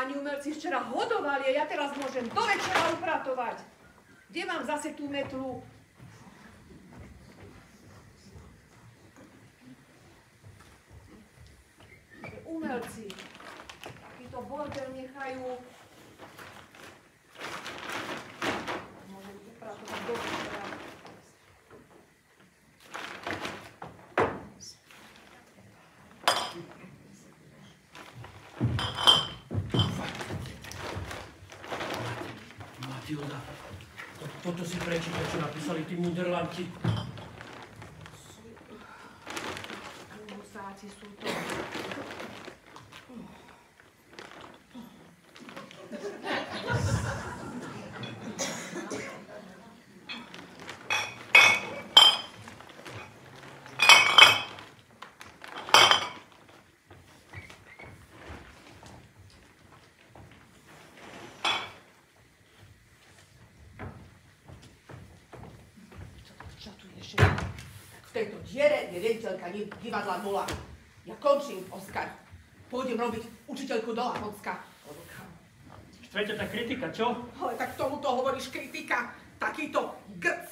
Páni umelci včera hodovali a ja teraz môžem do večera upratovať. Kde mám zase tú metlu? Umelci takýto bordel nechajú. Môžem upratovať do večera. Matilda, toto si prečíta, čo napísali tí Munderlandci. Husáci sú to. V tejto diere je riaditeľka divadla Nula. Ja končím, Oskar. Pôjdem robiť učiteľku do Laponska. Štvrťa tá kritika, čo? Ale tak tomuto hovoríš kritika. Takýto grc.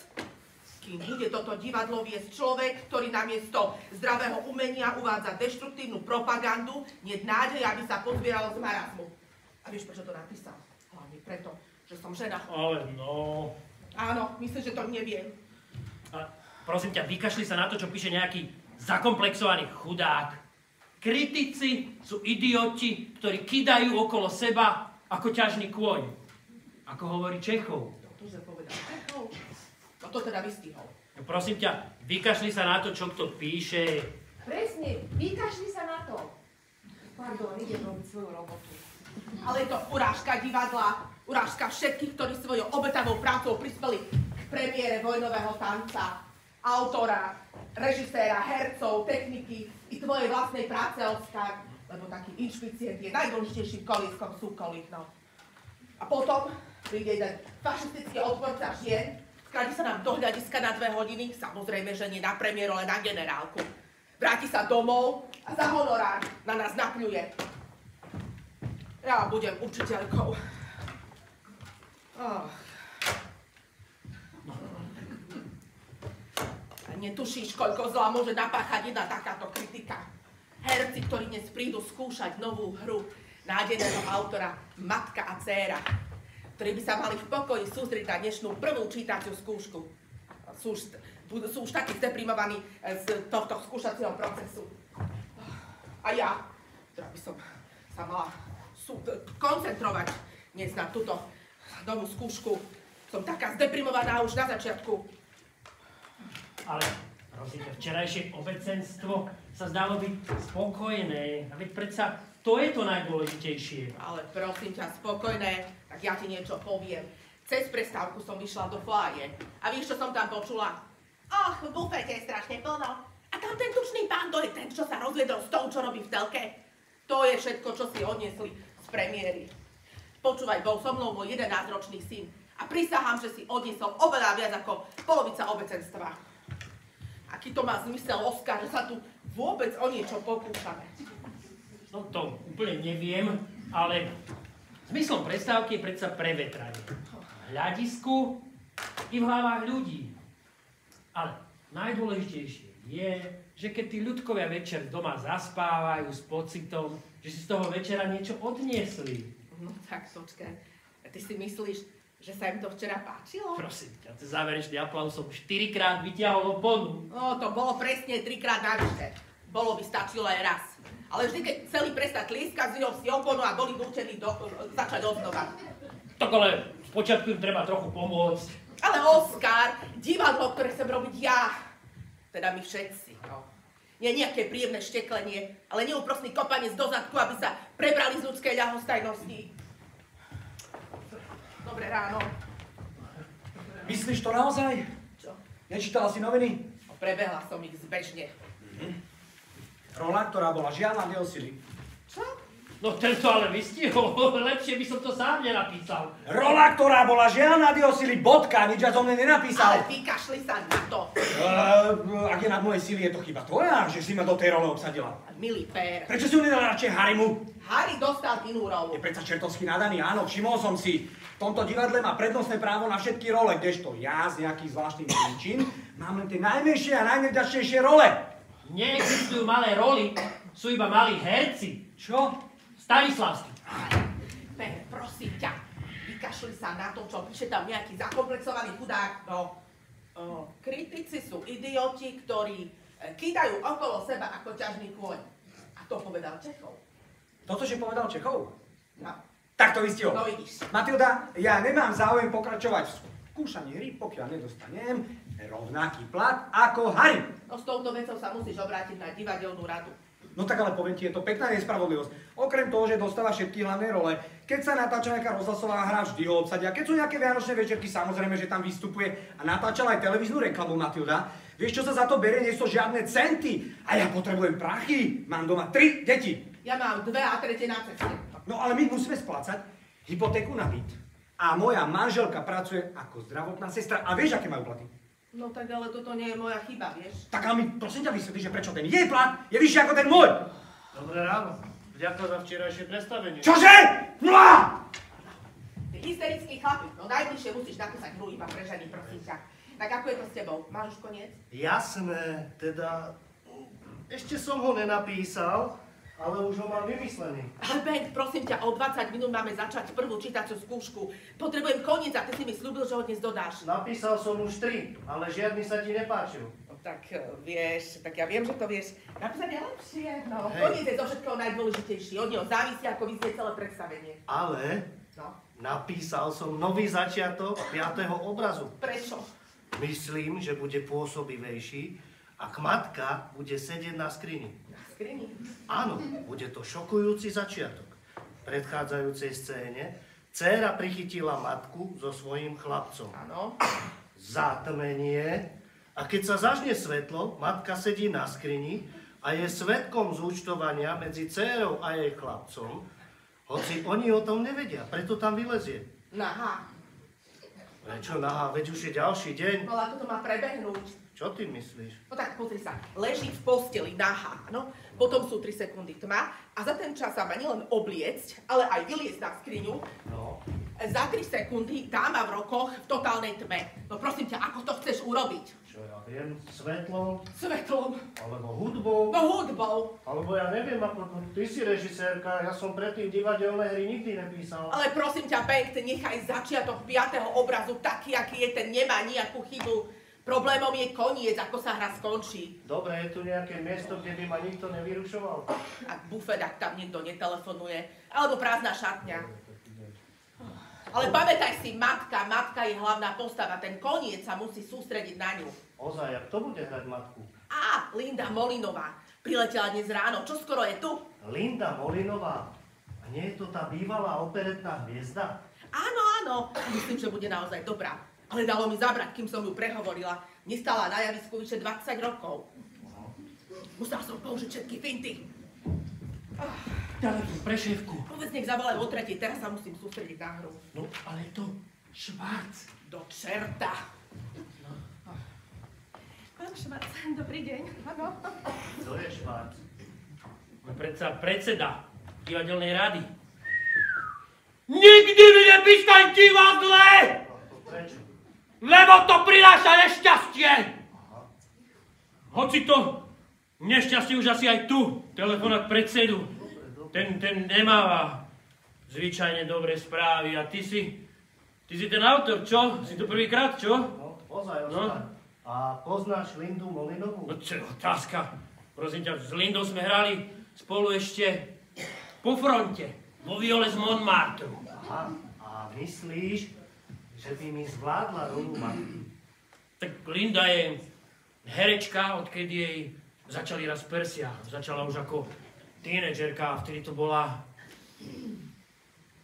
Kým bude toto divadlo viesť človek, ktorý namiesto zdravého umenia uvádza deštruktívnu propagandu, nie je nádej, aby sa pozbieralo z marazmu. A vieš, prečo to napísal? Hlavne preto, že som žena. Ale no... Áno, myslím, že to neviem. A prosím ťa, vykašli sa na to, čo píše nejaký zakomplexovaný chudák. Kritici sú idioti, ktorí kidajú okolo seba ako ťažný kôň. Ako hovorí Čechov. Ktože povedal Čechov? No to teda vystihol. No prosím ťa, vykašli sa na to, čo kto píše. Presne, vykašli sa na to. Pardon, idem robiť svoju robotu. Ale je to urážka divadla, urážka všetkých, ktorí svojou obetavou prácou prispeli k premiére vojnového tanca, autora, režiséra, hercov, techniky i tvojej vlastnej práce, Oskar, lebo taký inšpicient je najdôležitejším kolískom súkolí, no. A potom príde jeden fašistický odporca žien, skráti sa nám do hľadiska na 2 hodiny, samozrejme, že nie na premiéru, ale na generálku. Vráti sa domov a za honorár na nás napľuje. Ja budem učiteľkou. Netušíš, koľko zla môže napáchať jedna takáto kritika. Herci, ktorí dnes prídu skúšať novú hru nádeného autora Matka a dcéra, ktorí by sa mali v pokoji sústrediť na dnešnú prvú čítaciu skúšku. Sú už takí zdeprimovaní z tohto skúšacieho procesu. A ja, ktorá by som sa mala koncentrovať dnes na túto novú skúšku, som taká zdeprimovaná už na začiatku. Ale prosím ťa, včerajšie obecenstvo sa zdalo byť spokojné. A veď predsa to je to najdôležitejšie. Ale prosím ťa, spokojné, tak ja ti niečo poviem. Cez prestávku som vyšla do foaje. A vieš, čo som tam počula? Och, v bufete je strašne plno. A tam ten tučný pán, to je ten, čo sa rozviedol s tou, čo robí v telke. To je všetko, čo si odniesli z premiéry. Počúvaj, bol so mnou môj 11-ročný syn. A prisahám, že si odniesol oveľa viac ako polovica obecenstva. Aký to má zmysel, Oskar, že sa tu vôbec o niečo pokúšame? No to úplne neviem, ale zmyslom prestávky je predsa prevetranie. V hľadisku i v hlavách ľudí. Ale najdôležitejšie je, že keď tí ľudkovia večer doma zaspávajú s pocitom, že si z toho večera niečo odniesli. No tak, počkaj. A ty si myslíš, že sa im to včera páčilo? Prosím ťa, ten záverečný aplauz som 4-krát vyťahol oponu. No, to bolo presne 3-krát navyše. Bolo by stačilo aj raz. Ale vždy, keď chceli prestať tlieskať, zvyhol si oponu a boli nútení začať odznova. Tak ale spočiatku im treba trochu pomôcť. Ale Oskar, divadlo, ktoré chcem robiť ja, teda my všetci, no. Nie nejaké príjemné šteklenie, ale neúprosný kopanec do zadku, aby sa prebrali z ľudskej ľahostajnosti. Dobré ráno. Myslíš to naozaj? Čo? Nečítala si noviny? No, prebehla som ich zbežne. Rola, ktorá bola žiadna, neosili. Čo? No tento ale vystihol, lepšie by som to sám nenapísal. Rola, ktorá bola žiaľ nad jeho sily, bodka, nič ja som mne nenapísal. Ale vykašli sa na to. Ak je nad mojej sily, je to chyba tvoja, že si ma do tej role obsadila. Milý pér. Prečo si ju nedala radšej Harrymu? Harry dostal inú rolu. Je predsa čertovský nadaný, áno, všimol som si. V tomto divadle má prednostné právo na všetky role, kdežto ja z nejakých zvláštnych príčin mám len tie najmenšie a najnevďačnejšie role. Neexistujú malé roly, sú iba malí herci. Čo? Stanislavský. Pér, prosím ťa, vykašli sa na to, čo píše tam nejaký zakomplexovaný chudák. No, kritici sú idioti, ktorí kýdajú okolo seba ako ťažný kôň. A to povedal Čechov. Toto, že povedal Čechov? No. Tak to vystihol. No vidíš. Matilda, ja nemám záujem pokračovať v skúšaní hry, pokiaľ nedostanem rovnaký plat ako Harry. No s touto vecou sa musíš obrátiť na divadelnú radu. No tak ale poviem ti, je to pekná nespravodlivosť. Okrem toho, že dostáva všetky hlavné role, keď sa natáča nejaká rozhlasová hra, vždy ho obsadia. Keď sú nejaké vianočné večerky, samozrejme, že tam vystupuje a natáčal aj televíznu reklamu, Matilda. Vieš, čo sa za to berie? Nie sú žiadne centy. A ja potrebujem prachy. Mám doma 3 deti. Ja mám 2 a 3 na ceste. No ale my musíme splácať hypotéku na byt. A moja manželka pracuje ako zdravotná sestra. A vieš, aké majú platy? No tak ale toto nie je moja chyba, vieš? Tak ale mi prosím ťa vysvetlí, že prečo ten jej plat je vyšší ako ten môj. Dobré ráno. Ďakujem za včerajšie predstavenie. Čože? No! Ty hysterický chlapík, no najbližšie musíš napísať hru iba pre ženy, prosím ťa. Tak ako je to s tebou? Máš už koniec? Jasné, teda ešte som ho nenapísal, ale už ho mám vymyslený. Ale Ben, prosím ťa, o 20 minút máme začať prvú čítaciu skúšku. Potrebujem koniec a ty si mi slúbil, že ho dnes dodáš. Napísal som už 3, ale žiadny sa ti nepáčil. No, tak vieš, tak ja viem, že to vieš. Napísať je lepšie. No, Hej. koniec je zo všetkého najdôležitejší. Od neho závisí, ako vyznie celé predstavenie. Ale No, napísal som nový začiatok 5. obrazu. prečo? Myslím, že bude pôsobivejší, ak matka bude sedieť na skrini. Na skrini. Áno, bude to šokujúci začiatok. V predchádzajúcej scéne dcéra prichytila matku so svojím chlapcom. Áno. Zatmenie a keď sa zažne svetlo, matka sedí na skrini a je svedkom zúčtovania medzi dcérou a jej chlapcom, hoci oni o tom nevedia, preto tam vylezie. Nahá. Prečo nahá? Veď už je ďalší deň. No ako to má prebehnúť? Čo ty myslíš? No tak pozri sa, leží v posteli nahá, no? Potom sú 3 sekundy tma a za ten čas sa má nielen obliecť, ale aj vyliezť na skriňu. No, Za 3 sekundy dáma v rokoch v totálnej tme. No prosím ťa, ako to chceš urobiť? čo ja viem, svetlom, Svetlom, alebo hudbou, no hudbou. alebo ja neviem, ako ty si režisérka, ja som predtým divadelné hry nikdy nepísal. Ale prosím ťa, Bengt, nechaj začiatok 5. obrazu taký, aký je ten, nemá nejakú chybu. Problémom je koniec, ako sa hra skončí. Dobre, je tu nejaké miesto, kde by ma nikto nevyrušoval? Ak bufet, ak tam niekto netelefonuje, alebo prázdna šatňa. Ale pamätaj si, matka je hlavná postava, ten koniec sa musí sústrediť na ňu. Ozaj, a kto bude hrať matku? Á, Linda Molinová, priletela dnes ráno, čo skoro je tu? Linda Molinová. A nie je to tá bývalá operetná hviezda? Áno, áno, myslím, že bude naozaj dobrá. Ale dalo mi zabrať, kým som ju prehovorila. Nestála na javisku vyše 20 rokov. Musela som použiť všetky finty. Telefón pre šéfku. Povedz, nech zavolajú o 3, teraz sa musím sústrediť na hru. No, ale to Švarc. Do čerta. Pán Švarc, dobrý deň. Áno. Kto je Švarc? No predsa predseda divadelnej rady. Nikdy mi nepíštaj divadle! Prečo? Lebo to prináša nešťastie! Hoci to nešťastie už asi aj tu, telefonát predsedu. Ten nemáva zvyčajne dobré správy a ty si ten autor, čo? Si to prvýkrát, čo? No, ozaj, ostaň. A poznáš Lindu Molinovú? No čo je otázka? Prosím ťa, s Lindou sme hrali spolu ešte po fronte, vo Viole z Montmartru. Aha, a myslíš, že by mi zvládla rolu matky? Tak Linda je herečka, odkedy jej začali raz prsia. Začala už ako tínedžerka a vtedy to bola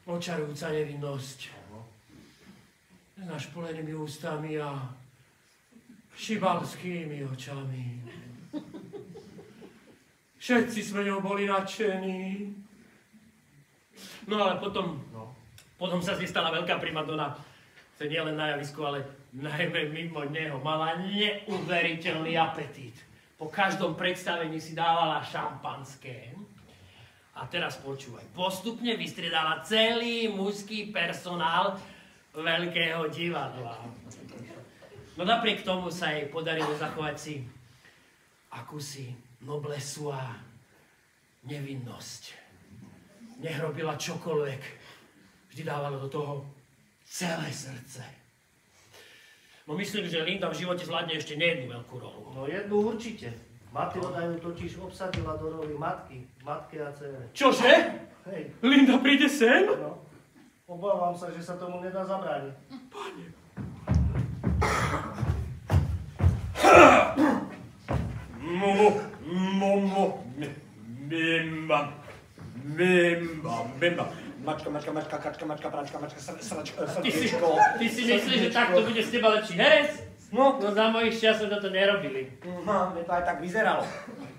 očarujúca nevinnosť. S našpolenými ústami a šibalskými očami. Všetci sme ňou boli nadšení. No ale potom sa z nej stala veľká primadona. To nie len na javisku, ale najmä mimo neho. Mala neuveriteľný apetít. Po každom predstavení si dávala šampanské. A teraz počúvaj, postupne vystriedala celý mužský personál veľkého divadla. No napriek tomu sa jej podarilo zachovať si akúsi noblesu a nevinnosť. Nech robila čokoľvek, vždy dávala do toho celé srdce. No myslím, že Linda v živote zvládne ešte nejednu veľkú rolu. No jednu určite. Matilda ju totiž obsadila do roli matky a dcere. Čože? Hej. Linda príde sem? No. Obávam sa, že sa tomu nedá zabrániť. Pane. Mačka, kačka, práčka, srdiečko. Ty si myslíš, že takto bude z teba lepší herec? No za mojich časov toto nerobili. No, to aj tak vyzeralo.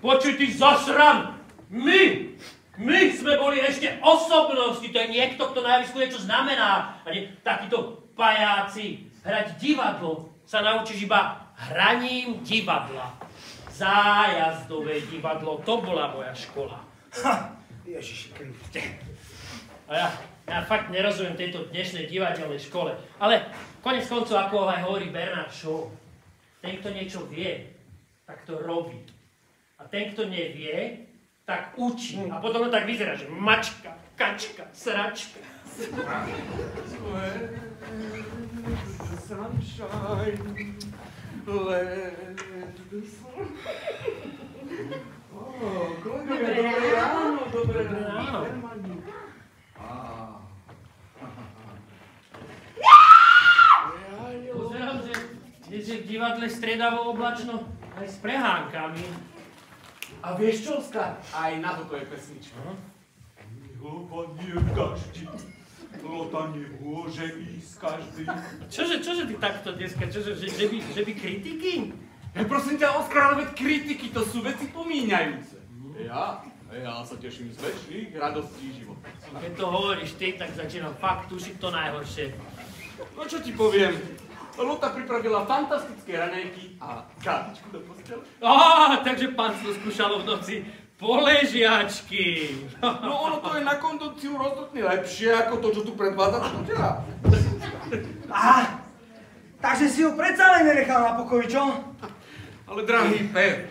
Počuj, ty zasran! My sme boli ešte osobnosti, to je niekto, kto na javisku niečo znamená. A nie takíto pajáci. Hrať divadlo sa naučíš iba hraním divadla. Zájazdové divadlo, to bola moja škola. Ježiši Kriste. A ja fakt nerozumiem tejto dnešnej divadelnej škole. Ale konec koncov, ako aj hovorí Bernard Shaw, ten, kto niečo vie, tak to robí. A ten, kto nevie, tak učí. A potom to tak vyzerá, že mačka, kačka, sračka. Sunshine, let the sun. Kolegovia, dobré ráno. Pozerám, že dnes je v divadle striedavo oblačno aj s prehánkami. A vieš čo, Oskar? Aj na toto je pesnička. Hlupanie v daždi, lota nemôže ísť každý. Čože ty takto dneska? Že by kritiky? Prosím ťa, Oskar, ale veď kritiky to sú veci pomíňajúce. Ja sa teším z väčších radostí života. Keď to hovoríš ty, tak začínam fakt tušiť to najhoršie. No čo ti poviem? Lota pripravila fantastické raňajky a kávičku do postele. Takže pán to skúšalo v noci poležiačky. No ono to je na kondíciu rozhodne lepšie ako to, čo tu predvádzaš včera. Takže si ho predsa len nenechal na pokoji, čo? Ale drahý Per,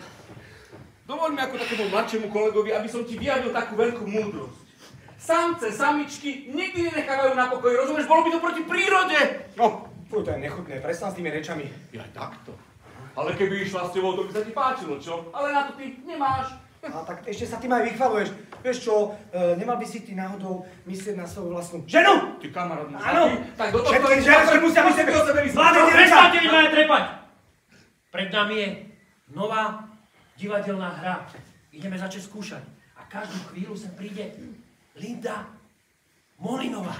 dovoľ mi ako takému mladšiemu kolegovi, aby som ti vyjadril takú veľkú múdrosť. Samce, samičky nikdy nenechávajú na pokoji, rozumieš? Bolo by to proti prírode. No, to je nechutné, prestan s tými rečami. Ja takto. Ale keby išla s tebou, to by sa ti páčilo, čo? Ale na to ty nemáš. A tak ešte sa tým aj vychvaluješ. Vieš čo, nemal by si ty náhodou myslieť na svoju vlastnú ženu? Ty kamarát máš Áno, tak do toho... všetky ženy musia myslieť o sebe. Prestaňte mi ma trepať! Pred nami je nová divadelná hra. Ideme začať skúšať. A každú chvíľu sem príde Linda Molinová.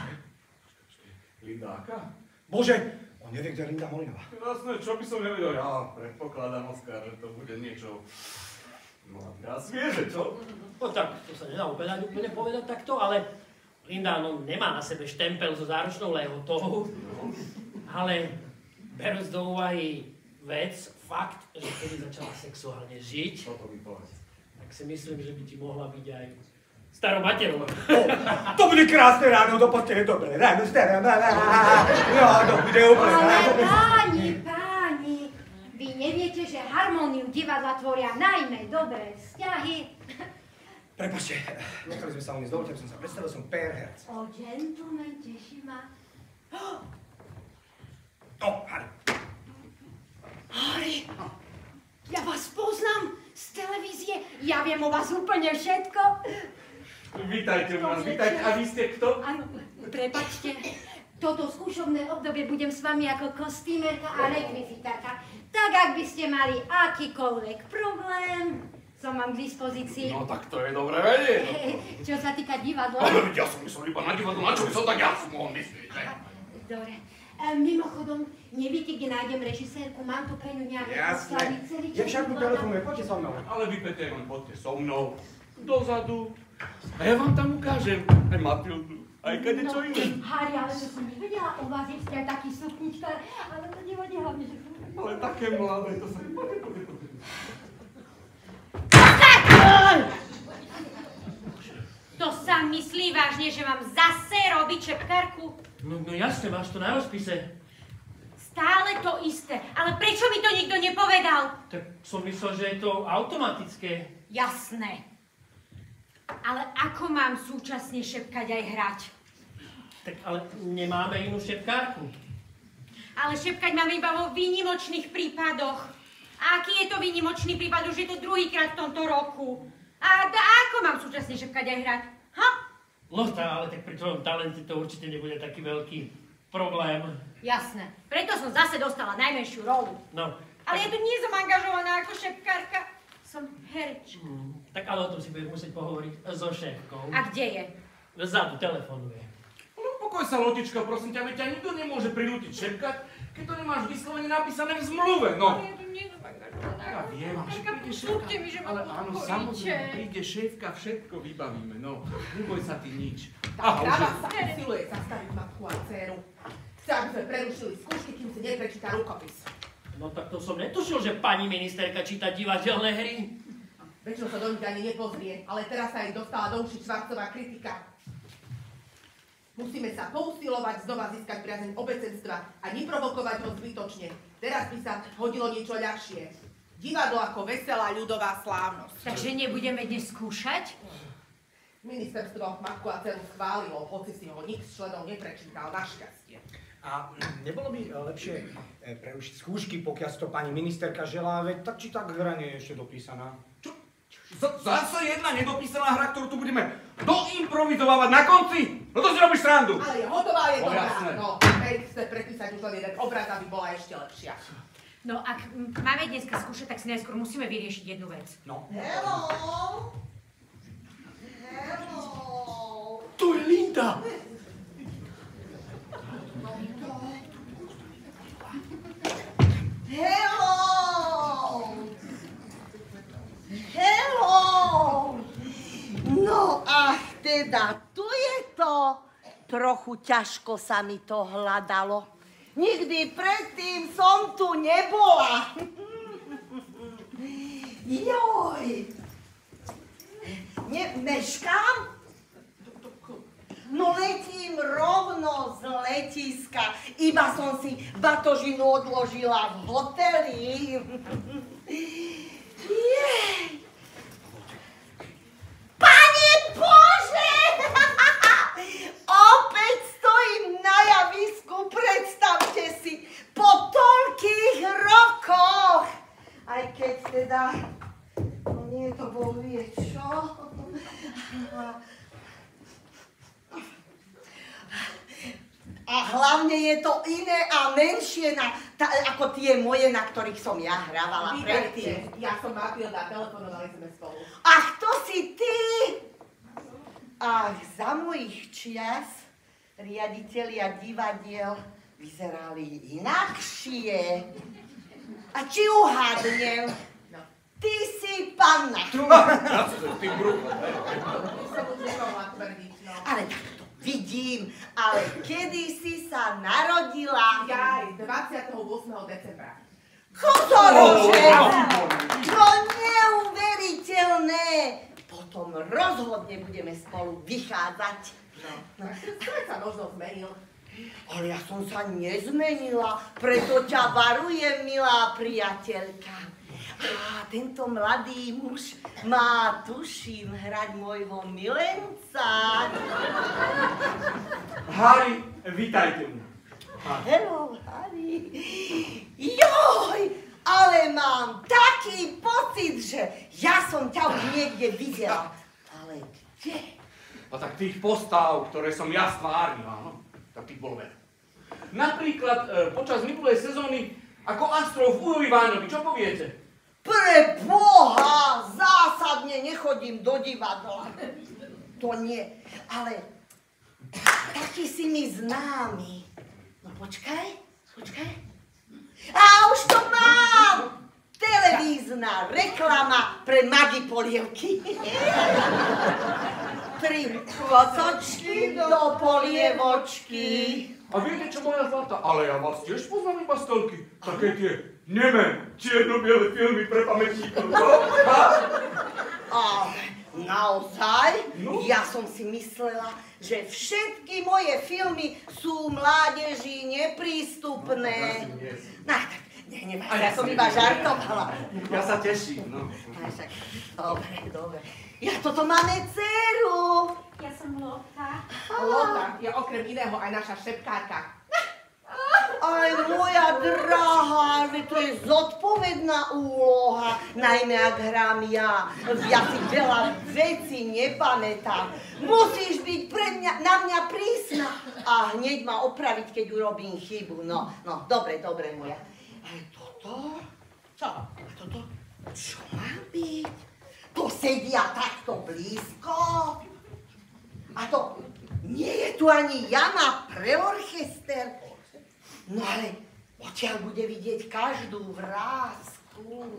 Linda aká? Bože, on nevie, kde je Linda Molinová. Jasné, čo by som nevedel? Ja predpokladám, Oskar, že to bude niečo... No a svieže, čo? No tak, to sa nedá úplne povedať takto, ale Linda nemá na sebe štempel so záručnou lehotou, ale berúc do úvahy fakt, že kedy začala sexuálne žiť, Čo to mi povedz? tak si myslím, že by ti mohla byť aj starou materou. To bude krásne ráno, dopadne dobre. Ráno, stará malá. Jo, to bude úplne ráno. Ale páni, vy neviete, že harmóniu divadla tvoria najmä dobré vzťahy. Prepáčte, nechali sme sa o nes, dovolte, aby som sa predstavil, som Per Herc. O, gentleman, teší ma. Harry. Harry, ja vás poznám z televízie, ja viem o vás úplne všetko. Vítajte u nás, vítajte. A vy ste kto? Áno, prepáčte, toto skúšobné obdobie budem s vami ako kostýmerka a rekvizitárka. Tak, ak by ste mali akýkoľvek problém, som vám k dispozícii. No tak to je dobre vedieť. Čo sa týka divadla... Ale ja som myslel iba na divadlo, na čo by som tak ja som mohol myslieť, ne? Dobre. Mimochodom, neviete, kde nájdem režisérku? Mám tu pre ňu nejaké postavy celý čas. Je však mi telefonuje, poďte so mnou. Ale vy, Peter, len poďte so mnou. Dozadu. A ja vám tam ukážem aj Matildu. Aj kade čo iné. Harry, ale to som nevedela o vás, že ste aj taký sukničkár, ale to nevadí hlavne, že som... Ale také mladé, to sa... Poďte. To sa myslí vážne, že mám zase robiť šepkárku? No jasne, máš to na rozpise. Stále to isté, ale prečo mi to nikto nepovedal? Tak som myslel, že je to automatické. Jasné. Ale ako mám súčasne šepkať aj hrať? Tak ale nemáme inú šepkárku. Ale šepkať mám iba vo výnimočných prípadoch. A aký je to výnimočný prípad? Už je to druhýkrát v tomto roku. A ako mám súčasne šepkať aj hrať? Ha? Lota, ale tak pri tvojom talente to určite nebude taký veľký problém. Jasné. Preto som zase dostala najmenšiu rolu. No. Ale ja tu nie som angažovaná ako šepkárka. Som herečka. Tak ale o tom si budeš musieť pohovoriť so šéfkou. A kde je? Vzadu telefonuje. No pokoj sa, Lotička, prosím ťa, veď ťa nikto nemôže prinútiť šepkať, keď to nemáš vyslovene napísané v zmluve, no. Ale ja tu nie som angažovaná. Ja viem, ale šepkárka. príde Slúbte mi, že ma ale áno, podporíte. samozrejme, príde šéfka, všetko vybavíme, no. Neboj sa ty nič. Tá kráva sa usiluje zastaviť matku a dceru. Chce, aby sme prerušili skúšky, kým si neprečíta rukopis. No tak to som netušil, že pani ministerka číta divadelné hry. Väčšinou sa do nich ani nepozrie, ale teraz sa jej dostala do uši Švarcová kritika. Musíme sa pousilovať znova získať priazeň obecenstva a neprovokovať ho zbytočne. Teraz by sa hodilo niečo ľahšie. Divadlo ako veselá ľudová slávnosť. Takže nebudeme dnes skúšať? Ministerstvo matku a dceru schválilo, hoci si ho nik z členov neprečítal, našťastie. A nebolo by lepšie prerušiť skúšky, pokiaľ si to pani ministerka želá, veď tak či tak hra nie je ešte dopísaná. Čo? Zase jedna nedopísaná hra, ktorú tu budeme doimprovizovávať na konci? No to si robíš srandu. Ale je hotová, je No, dobrá. jasné. No, hej, chce prepísať už len jeden obraz, aby bola ešte lepšia. No ak máme dneska skúšať, tak si najskôr musíme vyriešiť jednu vec. No. Hello! Hello! Tu je Linda! Hello! Hello! No ach teda, tu je to. Trochu ťažko sa mi to hľadalo. Nikdy predtým som tu nebola. Joj! Meškám? No letím rovno z letiska. Iba som si batožinu odložila v hoteli. Jej! Pane Bože! Opäť stojím na javisku, predstavte si, po toľkých rokoch. Aj keď teda, no nie to bol vie čo. A hlavne je to iné a menšie ako tie moje, na ktorých som ja hrávala predtým. Vítajte, ja som Matilda, telefonovali sme spolu. Ach, to si ty! Ach, za mojich čias riaditelia divadiel vyzerali inakšie. A či uhádnem, No. ty si panna. Ty brucho. To som už nemohla tvrdiť, no. Ale tak to vidím, ale kedy si sa narodila? Jaj, 28. decembra. Chozorože! To neuveriteľné! Potom rozhodne budeme spolu vychádzať. Tak svet sa možno zmenil. Ale ja som sa nezmenila, preto ťa varujem, milá priateľka. A tento mladý muž má, tuším, hrať môjho milenca. Harry, vítajte mu. Hello, Harry. Joj, ale mám taký pocit, že ja som ťa už niekde videla. Ale kde? A tak tých postav, ktoré som ja stvárnil, áno, tak tých bol veľa. Napríklad počas minulej sezóny ako Astrov v Ujovi Váňovi, čo poviete? Pre Boha, zásadne nechodím do divadla. To nie, ale taký si mi známy. No počkaj. A už to mám! Televízna reklama pre Magi Polievky. 3 kvocočky do polievočky. A viete čo, moja zlata? Ale ja vás tiež poznám iba z telky. Také tie nemé, čierno-biele filmy pre pamätníkov. Naozaj? No. Ja som si myslela, že všetky moje filmy sú mládeži neprístupné. No, tak nevaj, ja som iba žartovala. Ja sa teším, no. Dobre. Ja toto máme dceru. Ja som Lotta. Lotta je okrem iného aj naša šepkárka. Aj moja drahá, to je zodpovedná úloha, najmä ak hrám ja. Ja si veľa vecí nepamätám. Musíš byť na mňa prísna a hneď ma opraviť, keď urobím chybu. No, dobre, moja. Ale toto? Čo? A toto? Čo má byť? To sedia takto blízko? A to nie je tu ani jama pre orchester. No ale odtiaľ bude vidieť každú vrásku.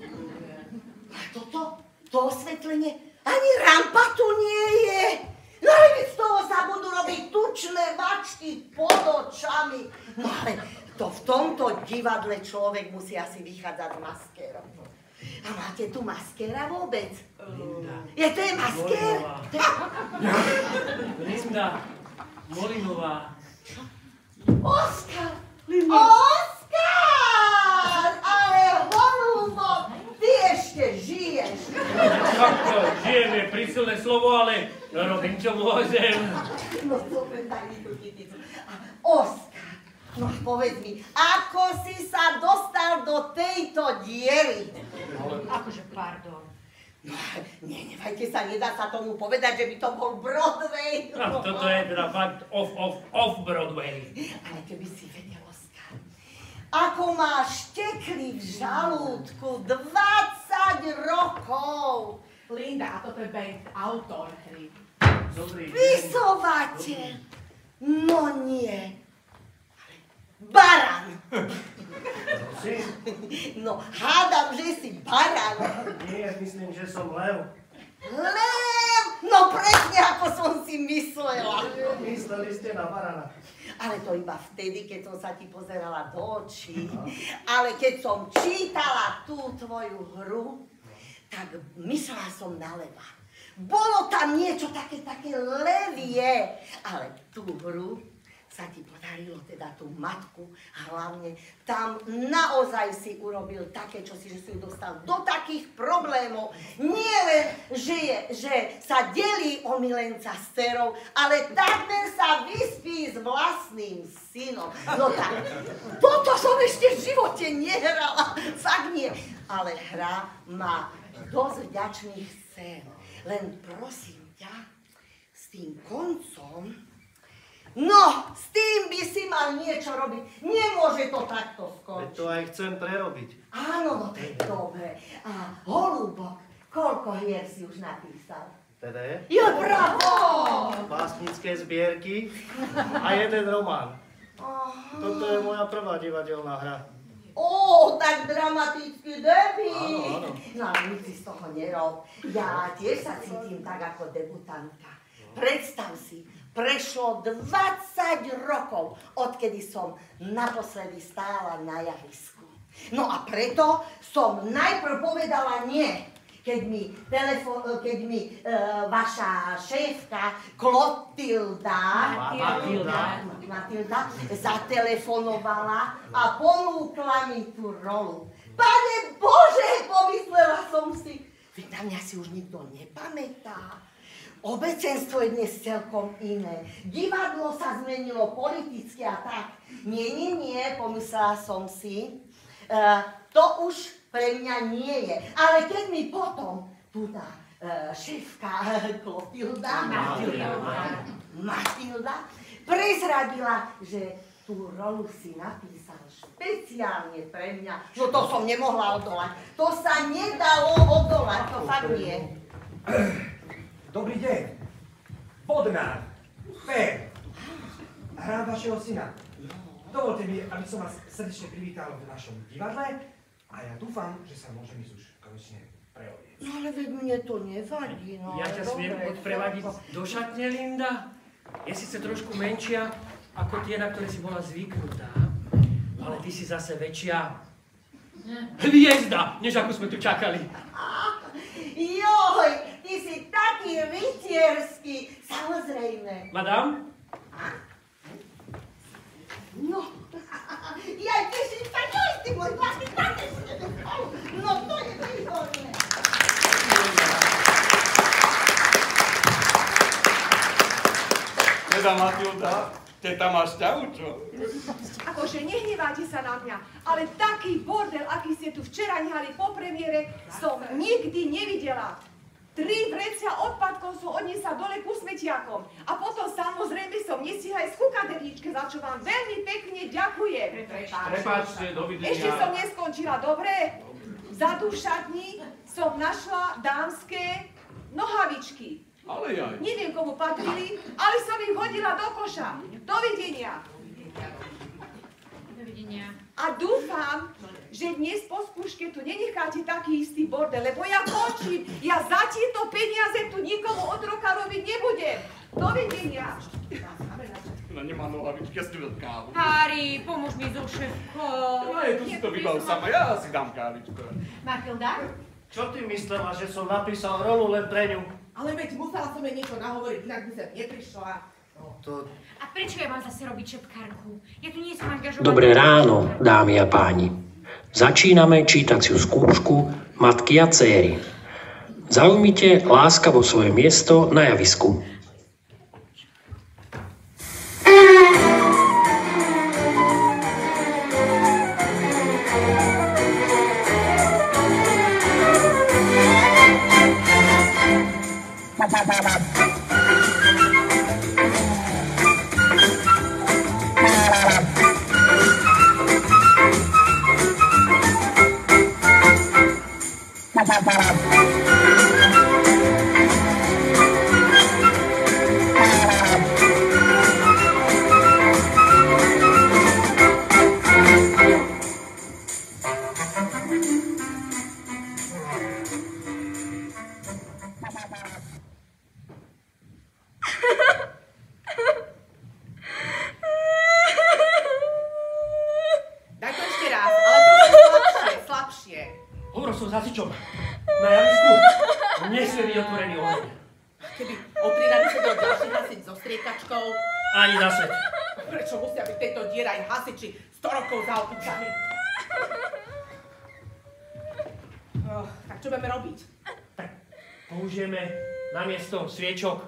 A toto? To osvetlenie? Ani rampa tu nie je. No ale z toho sa budú robiť tučné mačky pod očami. No ale to v tomto divadle človek musí asi vychádzať s maskérom. A máte tu maskéra vôbec? Linda. To je maskér? Linda Molinová. Oskar! Oskar! Ale holúbo, ty ešte žiješ. Žijem je prísilné slovo, ale robím čo môžem. No dobre, daj mi tú kyticu. Oskar, no povedz mi, ako si sa dostal do tejto diery? Akože pardon. No, nevajte sa, nedá sa tomu povedať, že by to bol Broadway. No, toto je teda fakt off Broadway. Ale keby si vedel, Oskar, ako máš tekli v žalúdku 20 rokov. Linda, a toto je Bengt, autor hry. Dobrý deň. Spisovateľ. No nie. Baran. No, hádam, že si baran. Nie, myslím, že som lev. Lev! No presne, ako som si myslela. Mysleli ste na barana. Ale to iba vtedy, keď som sa ti pozerala do očí. Ale keď som čítala tú tvoju hru, tak myslela som na leva. Bolo tam niečo také levie. Ale tú hru sa ti podarilo, teda tú matku, hlavne tam naozaj si urobil také, že si ju dostal do takých problémov. Nie len, že sa delí o milenca s dcerou, ale takmer sa vyspí s vlastným synom. No tak, toto som ešte v živote nehrala, fakt nie. Ale hra má dosť vďačných scén. Len prosím ťa, s tým koncom, no, s tým by si mal niečo robiť. Nemôže to takto Veď skončiť. to aj chcem prerobiť. Áno, no to je dobre. A Holúbok, koľko hier si už napísal? Teda Jo, bravo! básnické zbierky a jeden román. Toto je moja prvá divadelná hra. Tak dramatický debut. Áno. No ale nič si z toho nerob. Ja tiež sa cítim tak ako debutantka. Predstav si, prešlo 20 rokov, odkedy som naposledy stála na javisku. No a preto som najprv povedala nie, keď mi vaša šéfka Matilda zatelefonovala a ponúkla mi tú rolu. Pane Bože, pomyslela som si, veď na mňa si už nikto nepamätá. Obecenstvo je dnes celkom iné. Divadlo sa zmenilo politicky a tak. Nie, pomyslela som si. To už pre mňa nie je. Ale keď mi potom túta šéfka Matilda prezradila, že tú rolu si napísal špeciálne pre mňa, no to som nemohla odolať. To sa nedalo odolať, to fakt nie. Dobrý deň. Bodnár. Fér. Hrám vašeho syna. Dovolte mi, aby som vás srdečne privítal v našom divadle a ja dúfam, že sa môžem ísť už konečne preodieť. No ale veď mne to nevadí, no. Ja ťa smiem odprevadiť do šatne, Linda? Je síce trošku menšia ako tie, na ktoré si bola zvyknutá, ale ty si zase väčšia hviezda, než ako sme tu čakali. Joj, ty si taký rytierský, samozrejme. Madame? No, ja teším sa, joj, ty môj vlastný tatečne. No, to je výborné. Teda, Matilda, teta máš ťahu, čo? Akože nehnevajte sa na mňa, ale taký bordel, aký ste tu včera nehali po premiére, som nikdy nevidela. 3 vrecia odpadkov som odniesla dole ku smetiakom. A potom samozrejme som nestihla aj ku kaderničke, za čo vám veľmi pekne ďakujem. Prepáčte, dovidenia. Ešte som neskončila, dobre? Vzadu v šatni som našla dámske nohavičky. Ale jaj. Neviem, komu patrili, ale som ich hodila do koša. Dovidenia. Dovidenia. A dúfam, že dnes po skúške tu nenecháte taký istý bordel, lebo ja končím. Ja za tieto peniaze tu nikomu od roka robiť nebudem. Dovidenia. Ona nemá nohavičky, ja si dám kávu. Harry, pomôž mi so šéfkou. No, tu si to vybav sama, ja si dám kávičku. Matilda? Čo ty myslela, že som napísal rolu len pre ňu? Ale veď musela som jej niečo nahovoriť, inak by sa neprišla. No to... A prečo ja mám zase robiť šepkárku? Ja tu nie som angažovaná. Dobré ráno, dámy a páni. Začíname čítaciu skúšku Matky a céry. Zaujmite láskavo svoje miesto na javisku. Daj to ešte raz, ale trošku slabšie. Hovoril som s hasičom na javisku. Nesmie byť otvorený oheň. Keby o 3 rady sedel ďalší hasič so striekačkou. Ani na svet. Prečo musia byť tejto diera aj hasiči 100 rokov za opicami? Tak čo budeme robiť? Tak použijeme namiesto sviečok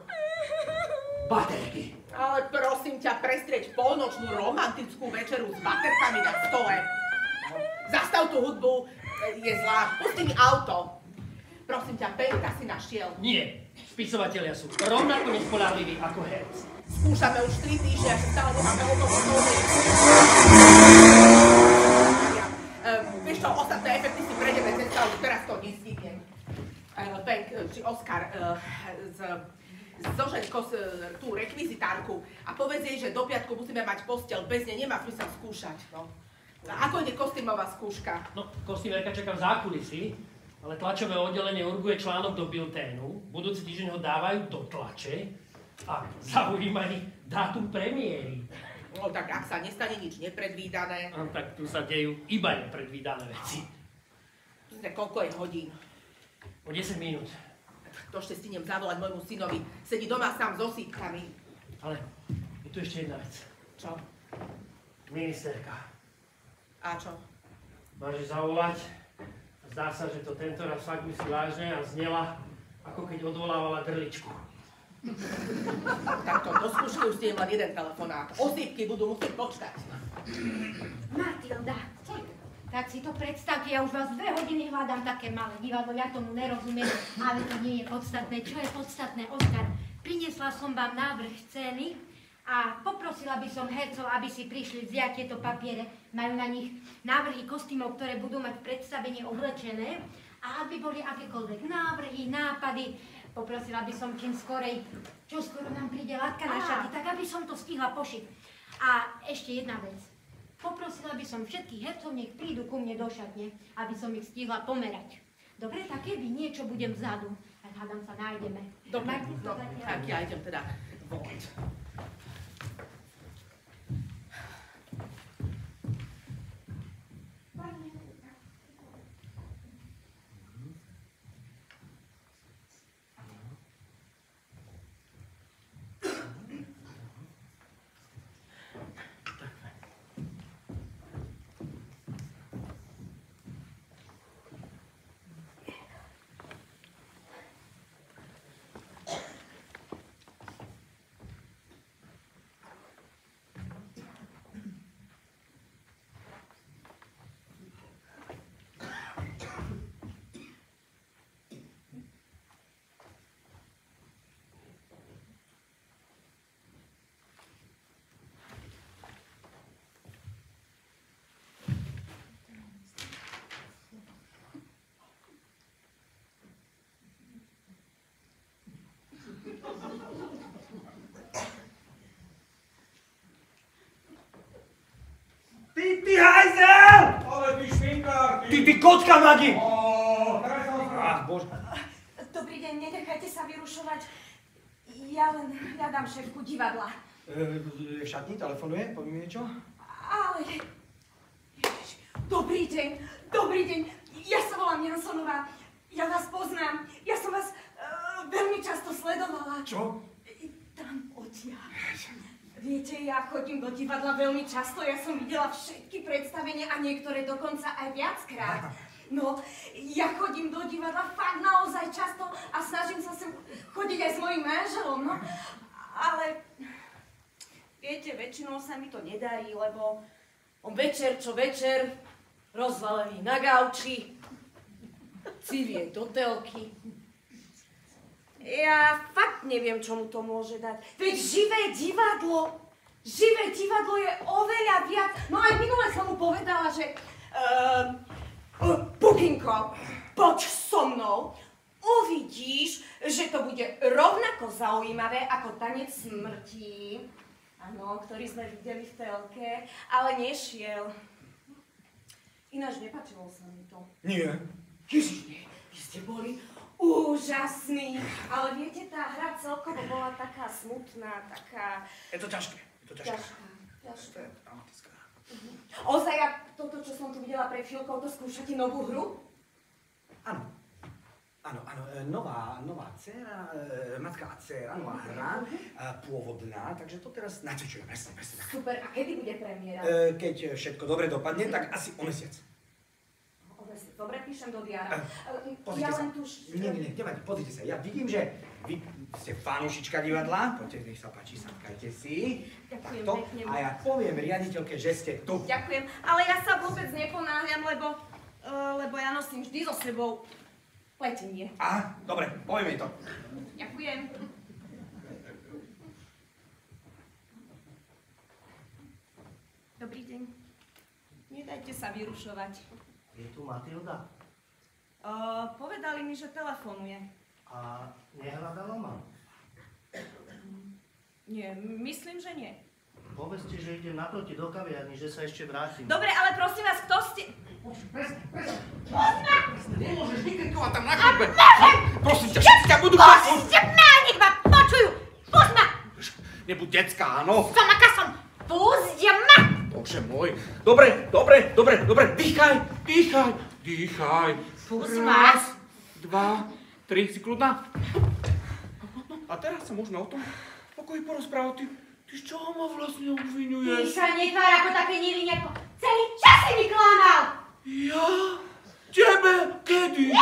baterky. Ale prosím ťa, prestrieť polnočnú romantickú večeru s baterkami na stole. Zastav tú hudbu, je zlá. Pusti mi auto. Prosím ťa, Penka si našiel. Nie, spisovatelia sú rovnako nespoľahliví ako herci. Skúšame už 3 týždne a stále nemáme hotovú stole. Vieš čo, ostatné efekty si prejdeme cez stále, teraz to nestihnem. Penk, či Oskar, zožeň tú rekvizitárku a povedz jej, že do piatku musíme mať posteľ, bez nej nemá zmysel skúšať. No. A ako ide kostýmová skúška? No, kostýmerka čaká v zákulisí, ale tlačové oddelenie urguje článok do bilténu, budúci týždeň ho dávajú do tlače a zaujíma ich dátum premiéry. No tak ak sa nestane nič nepredvídané. No, tak tu sa dejú iba nepredvídané veci. Koľko je hodín? O 10 minút. To ešte stihnem zavolať môjmu synovi. Sedí doma sám so sítkami. Ale je tu ešte jedna vec. Čo? Ministerka. A čo? Máš zavolať? Zdá sa, že to tento raz fakt myslí vážne a znela, ako keď odvolávala drličku. Takto, do skúšky už stihnem len jeden telefonát. Osýpky budú musieť počkať. Matilda, tak si to predstavte, ja už vás 2 hodiny hľadám také malé divadlo, ja tomu nerozumiem, ale to nie je podstatné. Čo je podstatné, Oskar? Priniesla som vám návrh scény a poprosila by som hercov, aby si prišli vziať tieto papiere. Majú na nich návrhy kostýmov, ktoré budú mať v predstavení oblečené a aby boli akékoľvek návrhy, nápady. Poprosila by som čím skorej, čo skoro nám príde latka na šaty, tak aby som to stihla pošiť. A ešte jedna vec. Poprosila by som všetkých hercov, nech prídu ku mne do šatne, aby som ich stihla pomerať. Dobre, tak keby niečo budem vzadu, tak hádam sa nájdeme. Dobre, tak ja idem teda volať. Ty hajzel! Ale ty šminkár, Ty kocka magi! teraz som Ach, bože. Dobrý deň, nenechajte sa vyrušovať. Ja len hľadám šéfku divadla. Je v šatni, telefonuje, povie mi niečo? Ale... Ježiš, dobrý deň. Ja sa volám Jansonová. Ja vás poznám. Ja som vás veľmi často sledovala. Čo? Tam odtiaľ. Viete, ja chodím do divadla veľmi často. Ja som videla všetky predstavenia a niektoré dokonca aj viackrát. No, ja chodím do divadla fakt naozaj často a snažím sa sem chodiť aj s mojím manželom, no. Ale, viete, väčšinou sa mi to nedarí, lebo on večer čo večer, rozvalený na gauči, civie do telky. Ja fakt neviem, čo mu to môže dať. Veď živé divadlo je oveľa viac. No aj minule som mu povedala, že Bukinko, poď so mnou. Uvidíš, že to bude rovnako zaujímavé ako tanec smrti. Áno, ktorý sme videli v telke, ale nešiel. Ináč nepáčilo sa mi to. Nie. Ježiš, nie, vy ste boli úžasný. Ale viete, tá hra celkovo bola taká smutná, taká... Je to ťažké. Ťažká. To je dramatická. Ozaj, a toto, čo som tu videla pred chvíľkou, to skúšate novú hru? Áno. Nová dcera, matka a dcera, nová hra, pôvodná, takže to teraz nacvičujem, presne tak. Super, a kedy bude premiéra? Keď všetko dobre dopadne, tak asi o mesiac. Dobre, píšem do diára. Pozrite sa. Nie, nevadí, pozrite sa. Ja vidím, že vy ste fanúšička divadla. Poďte, nech sa páči, sadkajte si. Ďakujem Takto. pekne. A ja poviem riaditeľke, že ste tu. Ďakujem, ale ja sa vôbec neponáhľam, lebo ja nosím vždy so sebou pletenie. Á, dobre, poviem jej to. Ďakujem. Dobrý deň. Nedajte sa vyrušovať. Je tu Matilda? Povedali mi, že telefonuje. A nehľadala ma? Nie, myslím, že nie. Povedzte, že idem naproti do kaviarny, že sa ešte vrátim. Dobre, ale prosím vás, kto ste... Poďme! Nemôžeš vykrkovať tam na chodbe! Prosím ťa, všetci ťa budú... Pusťte ma, nech ma počujú! Pusť ma! Nebuď decka, áno? Som aká som! Pusťte ma! Bože môj. Dobre, dýchaj. Pusť ma! 1, 2, 3, si kľudná? A teraz sa možno o tom pokoji porozprávať. Ty z čoho ma vlastne Ty obvinuješ? sa netvár ako také neviniatko. Celý čas si mi klamal! Ja? Tebe? Kedy?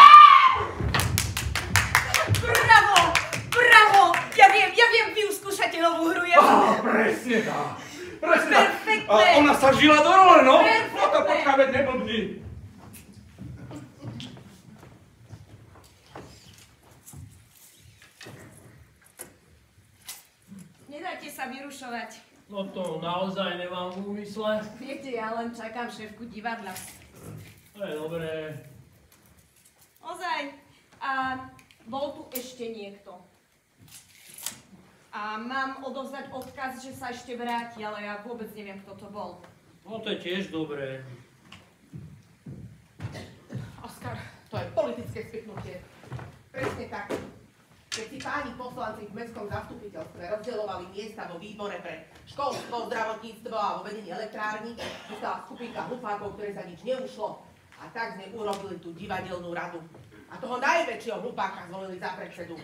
Bravo! Ja viem, vy už skúšate novú hru, Presne tak. Presne tak. Perfektné. A ona sa žila do role, no? Perfektné. No to počká, veď neblbni. Nedajte sa vyrušovať. No to naozaj nemám v úmysle. Viete, ja len čakám šéfku divadla. To je dobré. Ozaj. A bol tu ešte niekto. A mám odovzdať odkaz, že sa ešte vráti, ale ja vôbec neviem, kto to bol. No to je tiež dobré. Oskar, To je politické spiknutie. Presne tak. Keď si páni poslanci v mestskom zastupiteľstve rozdeľovali miesta vo výbore pre školstvo, zdravotníctvo a vo vedení elektrární, vystala skupinka hlupákov, ktoré za nič neušlo. A tak sme urobili tú divadelnú radu. A toho najväčšieho hlupáka zvolili za predsedu.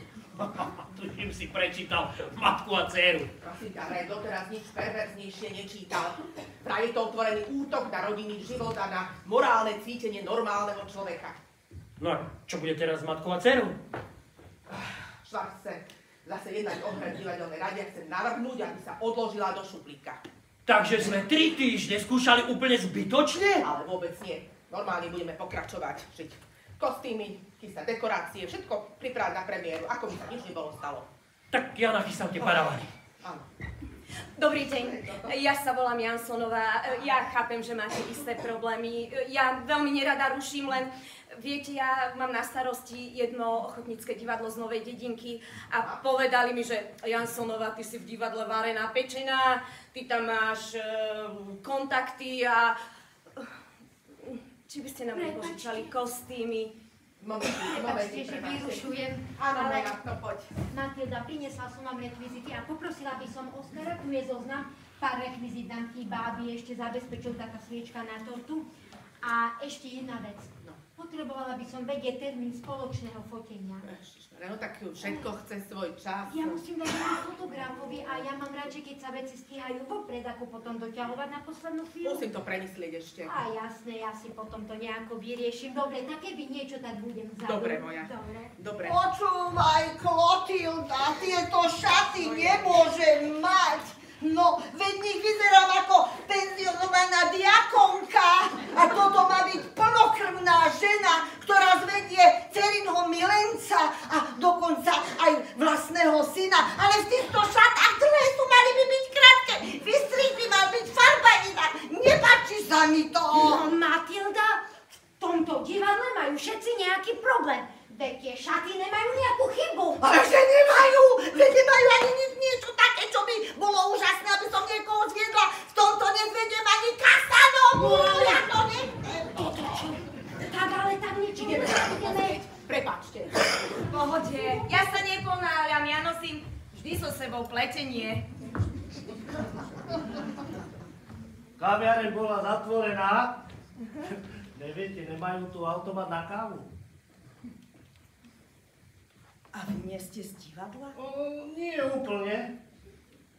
Tuším si prečítal Matku a dceru. Prosím ťa, vraj doteraz nič perverznejšie nečítal. Vraj je to otvorený útok na rodinný život a na morálne cítenie normálneho človeka. No a čo bude teraz s Matkou a dcerou? Švart chce zase jednať o hre v divadelnej rade a chcem navrhnúť, aby sa odložila do šuplíka. Takže sme 3 týždne skúšali úplne zbytočne? Ale vôbec nie. Normálne budeme pokračovať. Šiť kostýmy, chystať dekorácie, všetko pripravať na premiéru, ako by sa nič nebolo stalo. Tak ja nachystám tie paravany. Áno. Dobrý deň, ja sa volám Jansonová. Ja chápem, že máte isté problémy. Ja veľmi nerada ruším, len viete, ja mám na starosti jedno ochotnícke divadlo z Novej dedinky a povedali mi, že Jansonová, ty si v divadle varená pečená, ty tam máš kontakty a či by ste nám nepožičali kostýmy? Prepačte, že vyrušujem. Áno, Maja, to poď. Matilda, priniesla som vám rekvizity a poprosila by som Oskara, tu je zoznam, pár rekvizit nám chýba, aby ešte zabezpečil taká sviečka na tortu. A ešte jedna vec. Potrebovala by som vedieť termín spoločného fotenia. No tak všetko chce svoj čas. Ja musím dať fotografovi a ja mám radšej, keď sa veci stíhajú vopred, ako potom doťahovať na poslednú chvíľu. Musím to premyslieť ešte. A jasné, ja si potom to nejako vyriešim. Dobre, tak keby niečo, tak budem vzadu. Dobre, moja. Dobre. Počúvaj, Klotilda, tieto šaty nemôžem mať. No, veď nech vyzerám ako penzionovaná diakonka a toto má byť plnokrvná žena, ktorá zvedie dcerinho milenca a dokonca aj vlastného syna. Ale v týchto šatách dlhé sú mali by byť krátke, vystrih by mal byť farba iná. Nepáči sa mi to. No, Matilda, v tomto divadle majú všetci nejaký problém. Veď tie šaty nemajú nejakú chybu. Ale že nemajú, veď nemajú ani niečo také, čo by bolo úžasné, aby som niekoho zviedla. V tomto nezvediem ani Kasanovú, ja to nechcem. Tak ale tam niečo ideme. Prepáčte. V pohode, ja sa neponáhľam, ja nosím vždy so sebou pletenie. Kaviareň bola zatvorená. Neviete, nemajú tu automat na kávu. A vy nie ste z divadla? Nie úplne.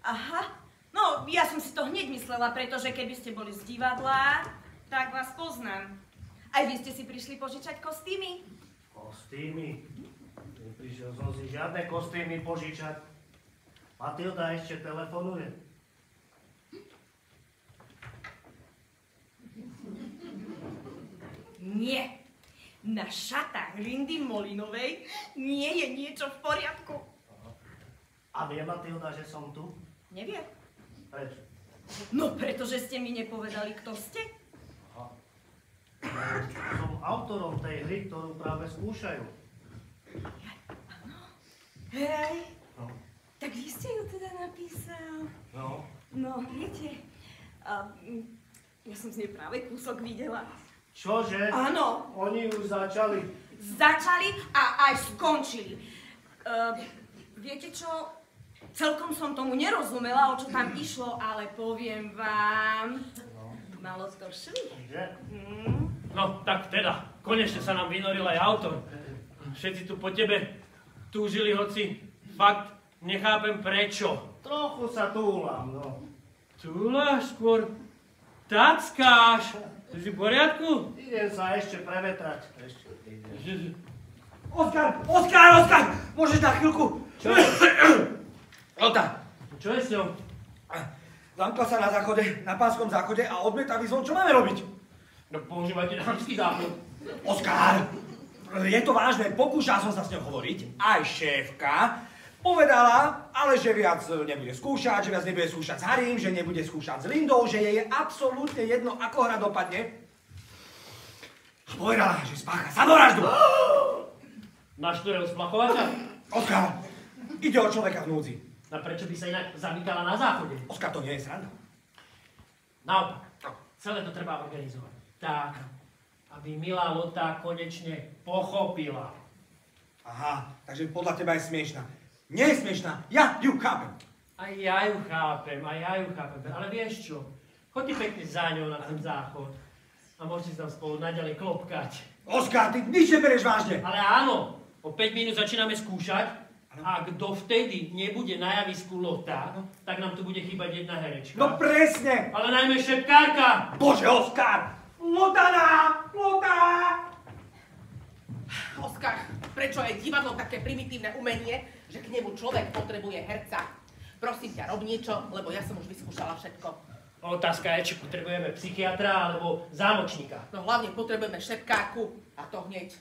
Aha, no ja som si to hneď myslela, pretože keby ste boli z divadla, tak vás poznám. Aj vy ste si prišli požičať kostýmy? Kostýmy? Neprišiel som si žiadne kostýmy požičať. Matilda ešte telefonuje. Nie. Na šatách Lindy Molinovej nie je niečo v poriadku. A vie Matilda, že som tu? Nevie. Prečo? No, pretože ste mi nepovedali, kto ste. Aha. Som autorom tej hry, ktorú práve skúšajú. Áno. Hej. No. Tak vy ste ju teda napísal. No. No, viete, ja som z nej práve kúsok videla. Čože? Áno. Oni už začali. Začali a aj skončili. Viete čo? Celkom som tomu nerozumela, o čo tam išlo, ale poviem vám, malo to šli. No, tak teda, konečne sa nám vynoril aj autor. Všetci tu po tebe túžili, hoci fakt nechápem prečo. Trochu sa túlam, no. Túlaš skôr tackáš. Si v poriadku? Idem sa ešte prevetrať. Oskar! Môžeš na chvíľku? Čo? Ota. Čo je s ňou? Zamkla sa na záchode, na pánskom záchode a odmietavý zvon. Čo máme robiť? No používajte dámsky záchod. Oskar! Je to vážne, pokúšal som sa s ňou hovoriť. Aj šéfka povedala, ale že viac nebude skúšať, že viac nebude skúšať s Harrym, že nebude skúšať s Lindou, že jej je absolútne jedno, ako hra dopadne. A povedala, že spácha samovraždu. Máš ktorého splachovača? Oskar, ide o človeka v núdzi. A prečo by sa inak zamykala na záchode? Oskar, to nie je sranda. Naopak, celé to treba organizovať. Tak. A aby milá Lota konečne pochopila. Aha, takže podľa teba je smiešná. Nie je smiešná, ja ju chápem. Aj ja ju chápem, ale vieš čo? Choď ty pekne za ňou na ten záchod a môžete sa tam spolu naďalej klopkať. Oskar, ty nič neberieš vážne. Ale áno, o 5 minút začíname skúšať. A ak dovtedy nebude na javisku Lota, tak nám tu bude chýbať jedna herečka. No presne! Ale najmä šepkárka! Bože, Oskar! Lotana! Lota! Oskar, prečo je divadlo také primitívne umenie, že k nemu človek potrebuje herca? Prosím ťa, rob niečo, lebo ja som už vyskúšala všetko. Otázka je, či potrebujeme psychiatra alebo zámočníka. No hlavne potrebujeme šepkárku a to hneď.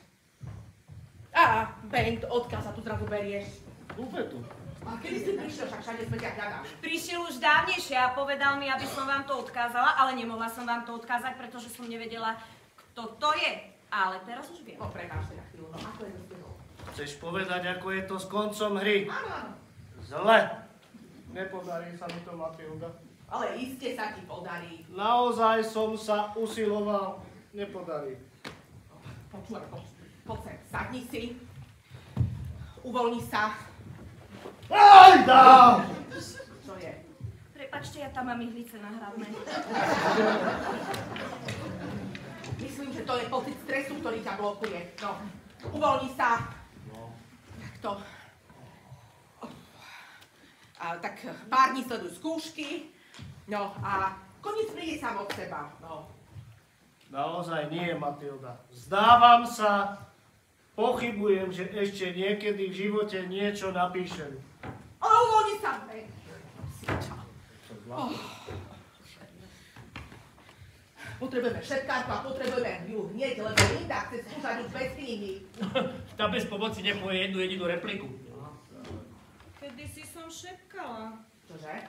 Á, Bengt, odkiaľ sa tu zrazu berieš? Bufetu. A kedy si prišiel, však všade sme ťa hľadali. Prišiel už dávnejšie a povedal mi, aby som vám to odkázala, ale nemohla som vám to odkázať, pretože som nevedela, kto to je. Ale teraz už viem. No prepáčte na chvíľu, no ako je to s tebou? Chceš povedať, ako je to s koncom hry? Áno, áno. Zle. Nepodarí sa mi to, Matilda. Ale iste sa ti podarí. Naozaj som sa usiloval. Nepodarí. Počúvaj, poď sem, sadni si. Uvoľni sa. Aj, dám! Čo je? Prepáčte, ja tam mám ihlice na hradné. Myslím, že to je pocit stresu, ktorý ťa blokuje. No, uvoľni sa. No. Takto. A tak pár dní sleduj skúšky. No a koniec príde sám od seba. No. Naozaj nie, Matilda. Vzdávam sa. Pochybujem, že ešte niekedy v živote niečo napíšem. Ale uvoľni sa. Potrebujeme šepkárku a potrebujeme ju hneď, lebo Linda chce skúšať už bez knihy. Tá bez pomoci nepovie jednu jedinú repliku. Kedysi som šepkala. Čože?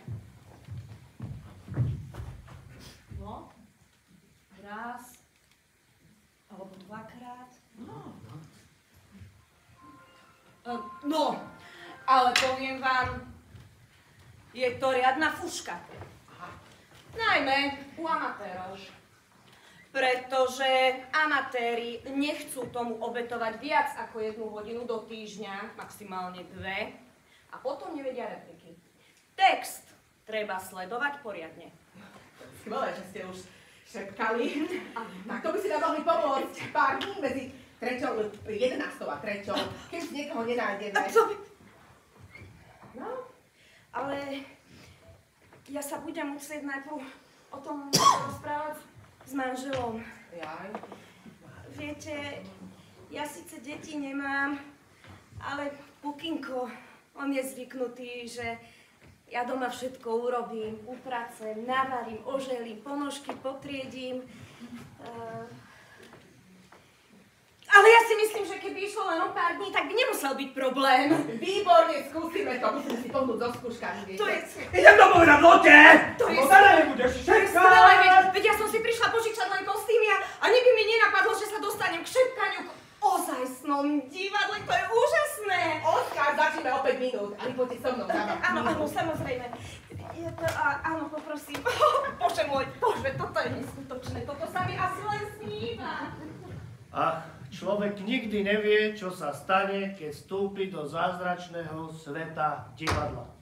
No, raz, alebo dvakrát. No, ale poviem vám, je to riadna fuška. Najmä u amatérov. Pretože amatéri nechcú tomu obetovať viac ako 1 hodinu do týždňa, maximálne 2, a potom nevedia repliky. Text treba sledovať poriadne. Skvelé, že ste už šepkali. Tak to by si nám mohli pomôcť pár dní medzi 11. a 3. Keď niekoho nenájdeme. No, ale ja sa budem musieť najprv o tom rozprávať s manželom. Jaj. Viete, ja síce deti nemám, ale Pukinko, on je zvyknutý, že ja doma všetko urobím, upracem, navarím, oželím, ponožky potriedím. Ale ja si myslím, že keby išlo len o pár dní, tak by nemusel byť problém. Výborne, skúsime to. Musíme si pohnúť so skúškami, viete. To je... Idem to povedať Lote! To je Lotana nebudeš skvelé, šepkať! veď ja som si prišla požičať len kostýmy a nikdy mi nenapadlo, že sa dostanem k šepkaniu k ozajstnom divadle, to je úžasné. Oskar, začneme o 5 minút. Ale poďte so mnou. Áno, samozrejme. Áno, poprosím. Bože môj, bože, toto je neskutočné, toto sa mi asi len sníva. Ach, človek nikdy nevie, čo sa stane, keď vstúpi do zázračného sveta divadla.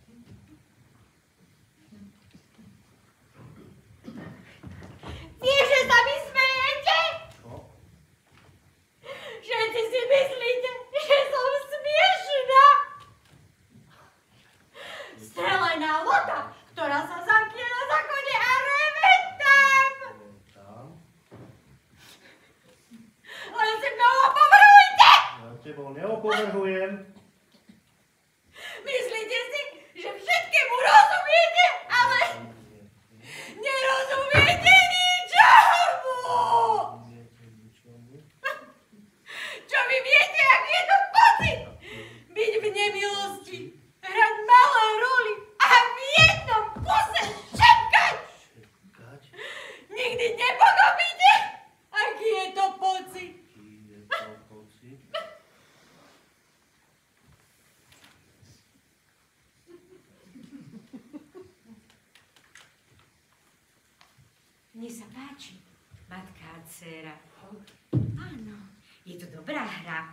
Vieš, že sa mi smejete? Čo? Všetci si myslíte, že som smiešná. Strelená Lota, ktorá sa zamkne na záchode a reve tam. Len si mnou opovrhujte! Ja tebou neopovrhujem. Myslíte si, že všetkému rozumiete, ale nerozumiete ničomu! Čo vy viete, aký je to pocit? Byť v nemilosti, hrať malé roli a v jednom kuse šepkať! Nikdy nepochopíte, aký je to pocit. Mne sa páči, matka a dcéra. Áno, je to dobrá hra.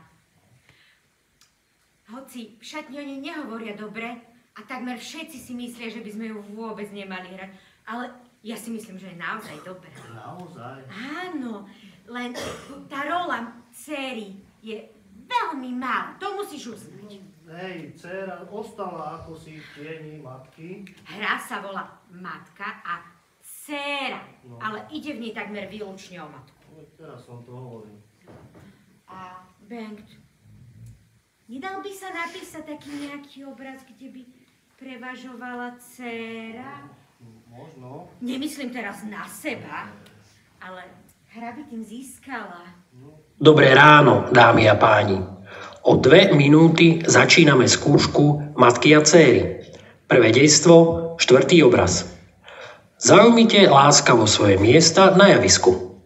Hoci v šatni o nej nehovoria dobre a takmer všetci si myslia, že by sme ju vôbec nemali hrať. Ale ja si myslím, že je naozaj dobrá. Naozaj? Áno, len tá rola dcéry je veľmi malá. To musíš uznať. Hej, dcéra ostala ako si v tieni matky. Hra sa volá Matka a dcéra, No. ale ide v nej takmer výlučne o matku. No, teraz som to hovoril. A Bengt, nedal by sa napísať taký nejaký obraz, kde by prevažovala dcéra? Možno. Nemyslím teraz na seba, ale hra by tým získala. Dobré ráno, dámy a páni. O 2 minúty začíname skúšku Matky a céry. Prvé dejstvo, 4. obraz. Zaujmite láskavo svoje miesta na javisku.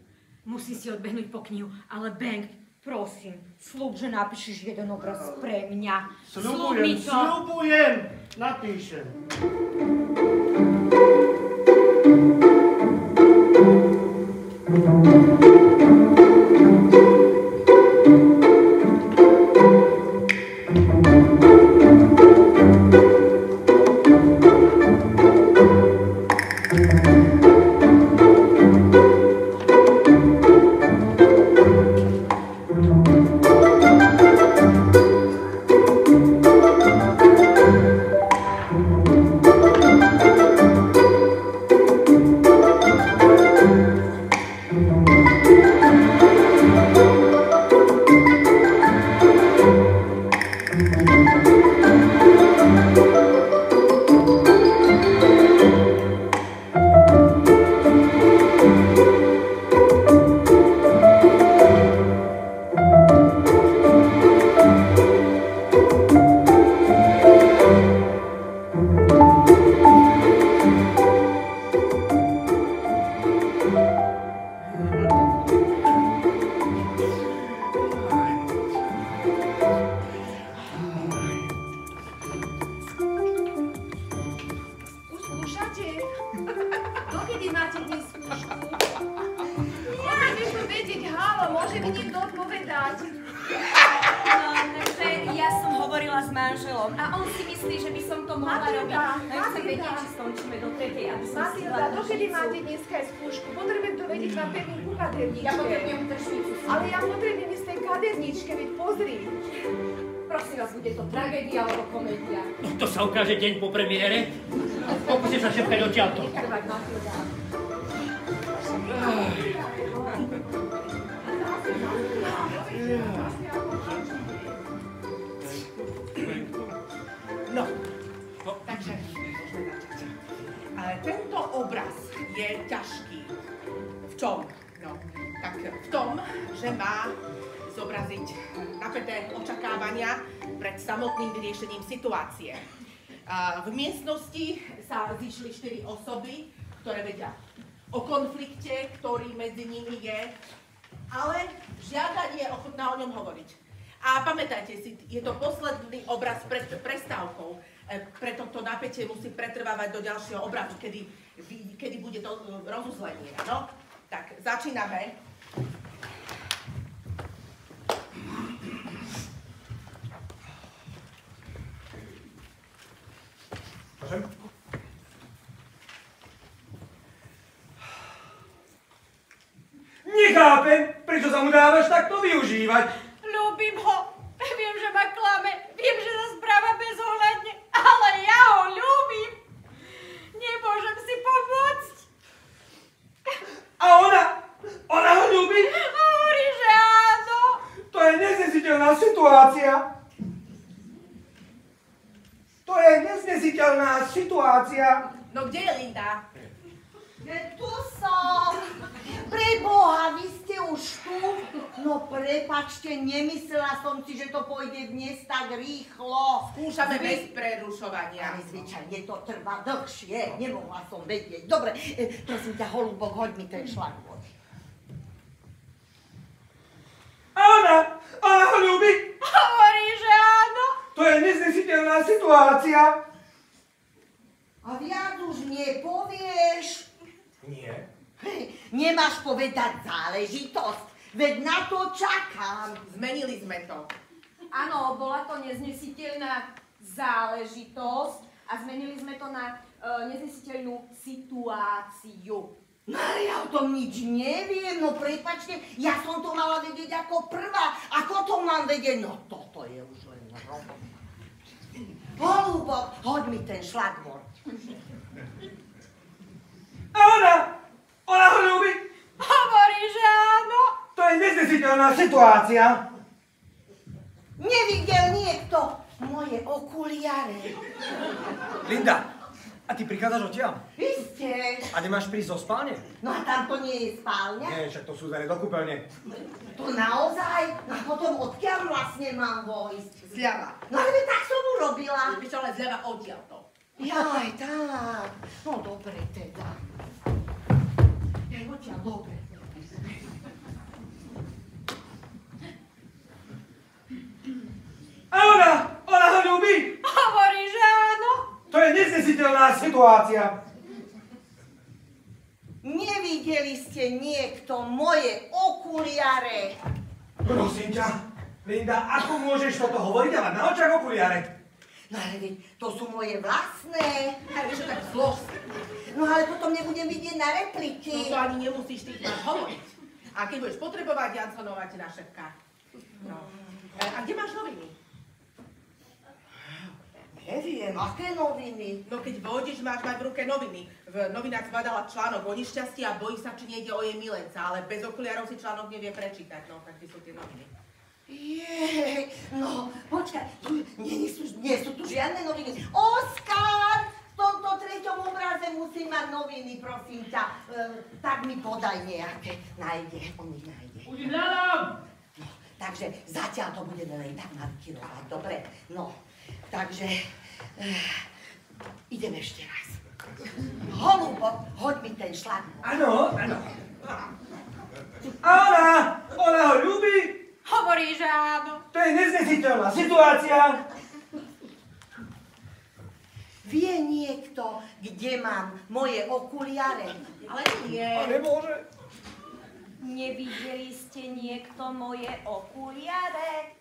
Musím si odbehnúť po knihu, ale Bengt, prosím, sľub, že napíšeš jeden obraz pre mňa. Sľub mi to. Sľubujem, napíšem. Dokedy máte dnes skúšku? Potrebujem to vedieť, halo, môže mi niekto odpovedať? No, takže ja som hovorila s manželom a on si myslí, že by som to mohla robiť. No chcem vedieť, či skončíme do 3, aby som si Matilda, dokedy máte dneska aj skúšku? Potrebujem to vedieť, mám pevnú kaderničke. Ja potrebujem tržnicu. Ale ja potrebujem ísť tej kaderničke, veď pozri. Prosím vás, bude to tragédia alebo komédia. No to sa ukáže deň po premiére. Pokúste sa šepkať odtiaľto. Trvať, Matilda. No, takže môžeme začať. Ale tento obraz je ťažký. V čom? No, tak v tom, že má zobraziť napäté očakávania pred samotným vyriešením situácie. V miestnosti sa zišli 4 osoby, ktoré vedia o konflikte, ktorý medzi nimi je, ale žiada nie je ochotná o ňom hovoriť. A pamätajte si, je to posledný obraz pred prestávkou, preto to napätie musí pretrvávať do ďalšieho obrazu, kedy bude to rozuzlenie. No, tak začíname. Môžem? Nechápem, prečo sa mu dávaš takto využívať. Ľúbim ho. Viem, že ma klame. Viem, že sa správa bezohľadne. Ale ja ho ľúbim. Nemôžem si pomôcť. A ona ho ľúbi? Hovorí, že áno. To je neznesiteľná situácia. No kde je Linda? Tu som. Preboha, vy ste už tu? No prepačte, nemyslela som si, že to pôjde dnes tak rýchlo. Skúšame bez prerušovania. Ale zvyčajne to trvá dlhšie, nemohla som vedieť. Dobre, prosím ťa, holúbok, hoď mi ten šlagvôd. Ona ho ľúbi. Hovorí, že áno. To je neznesiteľná situácia. A viac už nepovieš? Nie. Nemáš povedať záležitosť. Veď na to čakám. Zmenili sme to. Áno, bola to neznesiteľná záležitosť a zmenili sme to na neznesiteľnú situáciu. No ale ja o tom nič neviem, no prepáčte, ja som to mala vedieť ako prvá. Ako to mám vedieť? No toto je už len robot. Holúbok, hoď mi ten šlagvort. A ona ho ľúbi. Hovorí, že áno. To je neznesiteľná situácia. Nevidel niekto moje okuliare. Linda, a ty prichádzaš odtiaľ? Isté. A nemáš prísť zo spálne? No a tam to nie je spálňa? Nie, však to sú dvere do kúpeľne. To naozaj? No a potom odkiaľ vlastne mám vojsť? Zľava. No ale tak som urobila. Víš, ale zľava odtiaľ to. Jaj, tak. No dobre teda. Odtiaľ, dobre. A ona ho ľúbi. Hovorí, že áno. To je neznesiteľná situácia. Nevideli ste niekto moje okuliare? Prosím ťa, Linda, ako môžeš toto hovoriť a mať na očiach okuliare? No ale veď, to sú moje vlastné. Ale vieš, tak zlost. No ale potom nebudem vidieť na repliky. No to ani nemusíš, ty máš hovoriť. A keď budeš potrebovať, Jansonová ti našepká. No. A kde máš noviny? Neviem, aké noviny? No keď vôjdeš, máš mať v ruke noviny. V novinách zbadala článok o nešťastí a bojí sa, či nejde o jej milenca, ale bez okuliarov si článok nevie prečítať. No, tak sú tie noviny. Jej, no, počkaj, nie sú tu žiadne noviny. Oskar, v tomto treťom obraze musí mať noviny, prosím ťa. Tak mi podaj nejaké. On ich nájde. Už ich hľadám! No, takže zatiaľ to budeme len tak markirovať, dobre? No, takže idem ešte raz. Holúbok, hoď mi ten šlak. Áno. A ona ho ľúbi. Hovorí, že áno. To je neznesiteľná situácia. Vie niekto, kde mám moje okuliare? Ale nie. Ale môže. Nevideli ste niekto moje okuliare?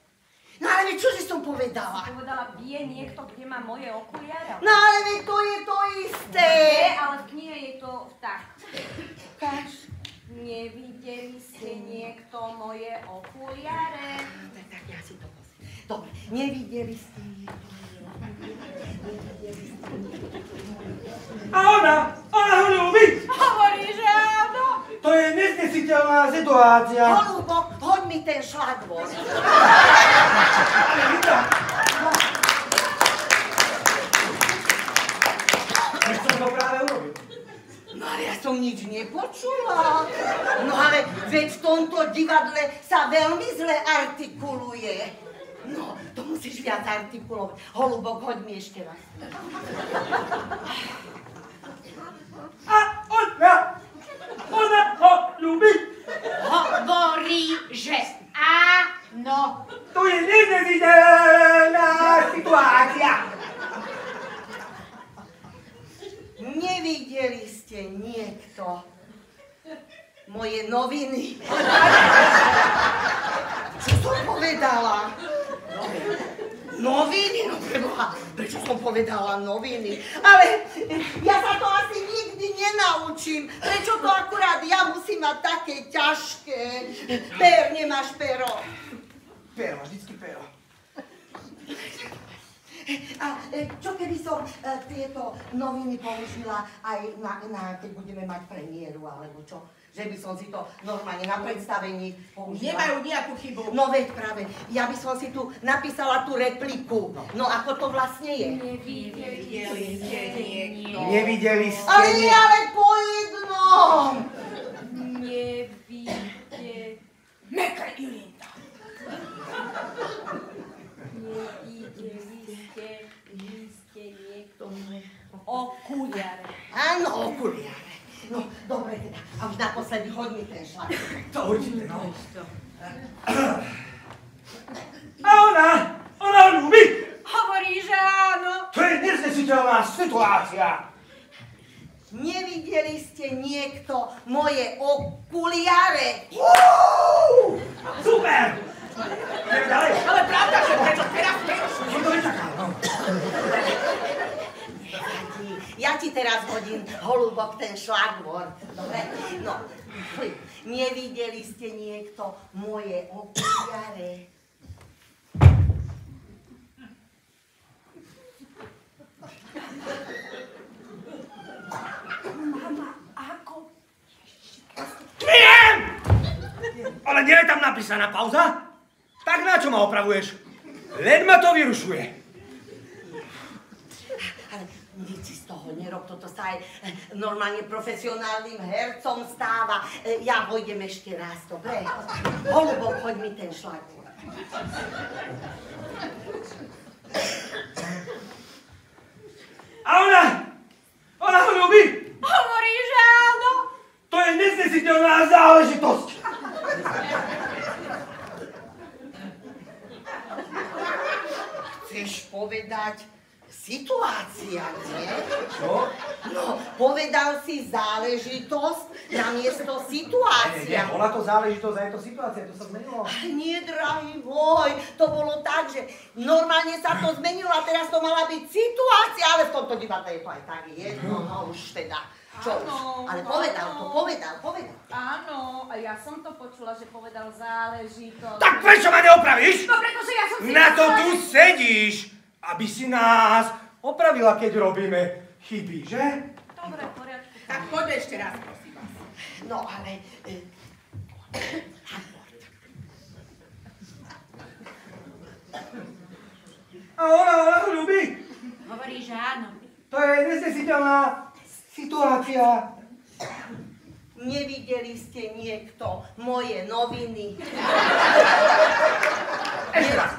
No ale veď čože som povedala? Povedala, vie niekto, kde má moje okuliare? No ale veď to je to isté. Ale v knihe je to tak. Kaž. Nevideli ste niekto moje okuliare? Tak ja si to pozriem. Dobre, nevideli ste niekto moje okuliare? A ona ho ľúbi. Hovorí, že áno. To je neznesiteľná situácia. Holúbok, hoď mi ten šlagvort. Veď som to práve urobil. No ale ja som nič nepočula. No ale veď v tomto divadle sa veľmi zle artikuluje. No, to musíš viac artikulovať. Holúbok, hoď mi ešte raz. A ona ho ľúbi. Hovorí, že áno. To je neznesiteľná situácia. Nevideli ste niekto moje noviny? Čo som povedala? Noviny? No preboha, prečo som povedala noviny? Ale ja sa to asi nikdy nenaučím. Prečo to akurát ja musím mať také ťažké? Per, nemáš pero? Pero, vždycky pero. A čo keby som tieto noviny použila aj keď budeme mať premiéru, alebo čo? Že by som si to normálne na predstavení použila. Nemajú nejakú chybu. No veď práve, ja by som si tu napísala tú repliku. No ako to vlastne je? Nevideli ste niekto. Nevideli ste Ale nie, ale po jednom! Nevideli. Mekaj Ilinda. Nevideli ste niekto moje okuliare. Áno, okuliare. No, dobre teda. A už naposledy hoď mi ten šlak. To určite, no. A ona ho ľúbi. Hovorí, že áno. To je neznesiteľná situácia. Nevideli ste niekto moje okuliare? Super! Ideme ďalej. Ale pravda, že prečo teraz Som to nečakal, no. Ja ti teraz hodím, holubok, ten šlagvort. Dobre? No, nevideli ste niekto moje okuliare? Mama, ako? Viem! Ale nie je tam napísaná pauza? Tak na čo ma opravuješ? Len ma to vyrušuje. Ale nič si z toho nerob, toto sa aj normálne profesionálnym hercom stáva. Ja vojdem ešte raz, dobre? Holubok, hoď mi ten šlagvort. A ona ho ľúbi. Hovorí, že áno. To je neznesiteľná záležitosť. Chceš povedať situácia, nie? Čo? No, povedal si záležitosť namiesto situácia. Bola to záležitosť a je to situácia, to sa zmenilo. Nie, drahý môj, to bolo tak, že normálne sa to zmenilo a teraz to mala byť situácia, ale v tomto divadle je to aj tak jedno, no už teda. Čo už? Ale povedal. Áno, a ja som to počula, že povedal záležitosť. Tak prečo ma neopravíš? No pretože ja som si Na to myslela, tu že- sedíš, aby si nás opravila, keď robíme chyby, že? Dobre, v poriadku. Tak poďme ešte raz, prosím vás. No, ale... A ona ho ľúbi. Hovorí, že áno. To je neznesiteľná situácia. Nevideli ste niekto moje noviny? Ešte raz.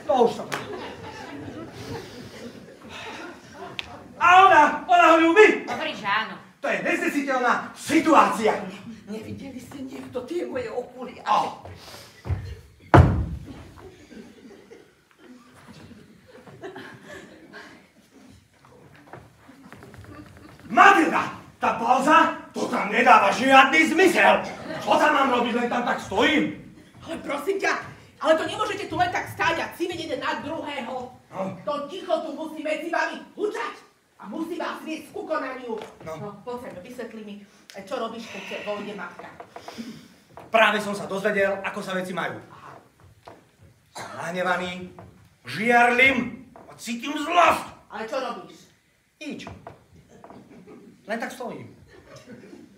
To už to bude. A ona ho ľúbi. Hovorí, že áno. To je neznesiteľná situácia. Nevideli ste niekto tie moje okuliare? Oh. Matilda, tá pauza, to tam nedáva žiadny zmysel. Čo tam mám robiť, len tam tak stojím? Ale prosím ťa, ale to nemôžete tu len tak stáť a cíviť jeden na druhého. No. To ticho tu musí medzi vami hučať a musí vás viesť k ukonaniu. No. Poď sem, vysvetli mi, čo robíš, keď vojde matka. Práve som sa dozvedel, ako sa veci majú. Som nahnevaný, žiarlim a cítim zlosť. Ale čo robíš? Nič. Len tak stojím.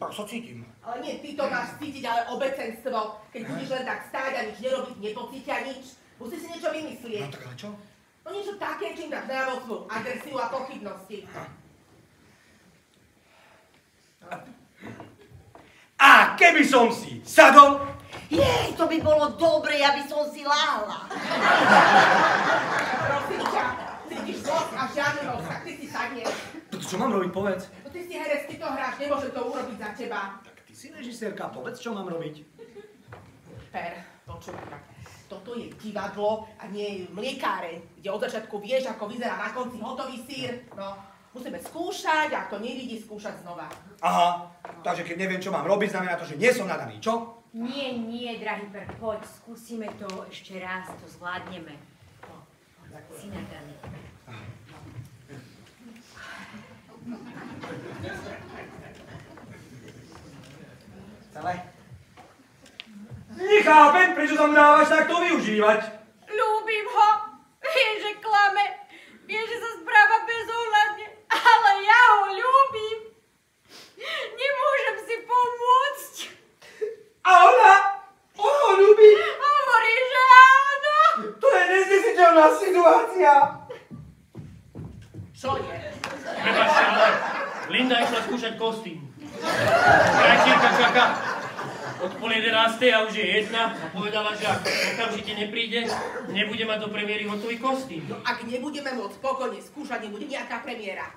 Tak sa cítim. Ale nie, ty to máš cítiť, ale obecenstvo. Keď budeš len tak stáť a nič nerobiť, nepocítia nič. Musíš si niečo vymyslieť. No tak ale čo? No niečo také, čím dáš najavo svoju agresiu a pochybnosti. A keby som si sadol? Jej, to by bolo dobre, aby som si láhla. Prosím ťa, cítiš zlosť a žiadnosť, tak ty si sadneš. Tak čo mám robiť, povedz? No ty si herec, ty to hráš, nemôžem to urobiť za teba. Tak ty si režisérka, povedz, čo mám robiť. Per, počúvaj ma. Toto je divadlo a nie mliekáreň, kde od začiatku vieš, ako vyzerá na konci hotový sír. No, musíme skúšať a ak to nevidí, skúšať znova. Aha, takže keď neviem, čo mám robiť, znamená to, že nie som nadaný, čo? Nie, drahý Per, poď, skúsime to ešte raz, to zvládneme. Si nadaný. Celé? Nechápem, prečo tam dávaš takto využívať. Ľúbim ho. Vie, že klame. Vie, že sa správa bezohľadne. Ale ja ho ľúbim. Nemôžem si pomôcť. A ona ho ľúbi. Hovorí, že áno. To je neznesiteľná situácia. Čo je? Prepačte, ale Linda išla skúšať kostým. Krajčírka čaká od 10:30 a už je 1 a povedala, že ak okamžite nepríde, nebude mať do premiéry hotový kostým. No ak nebudeme môcť spokojne skúšať, nebude nejaká premiéra.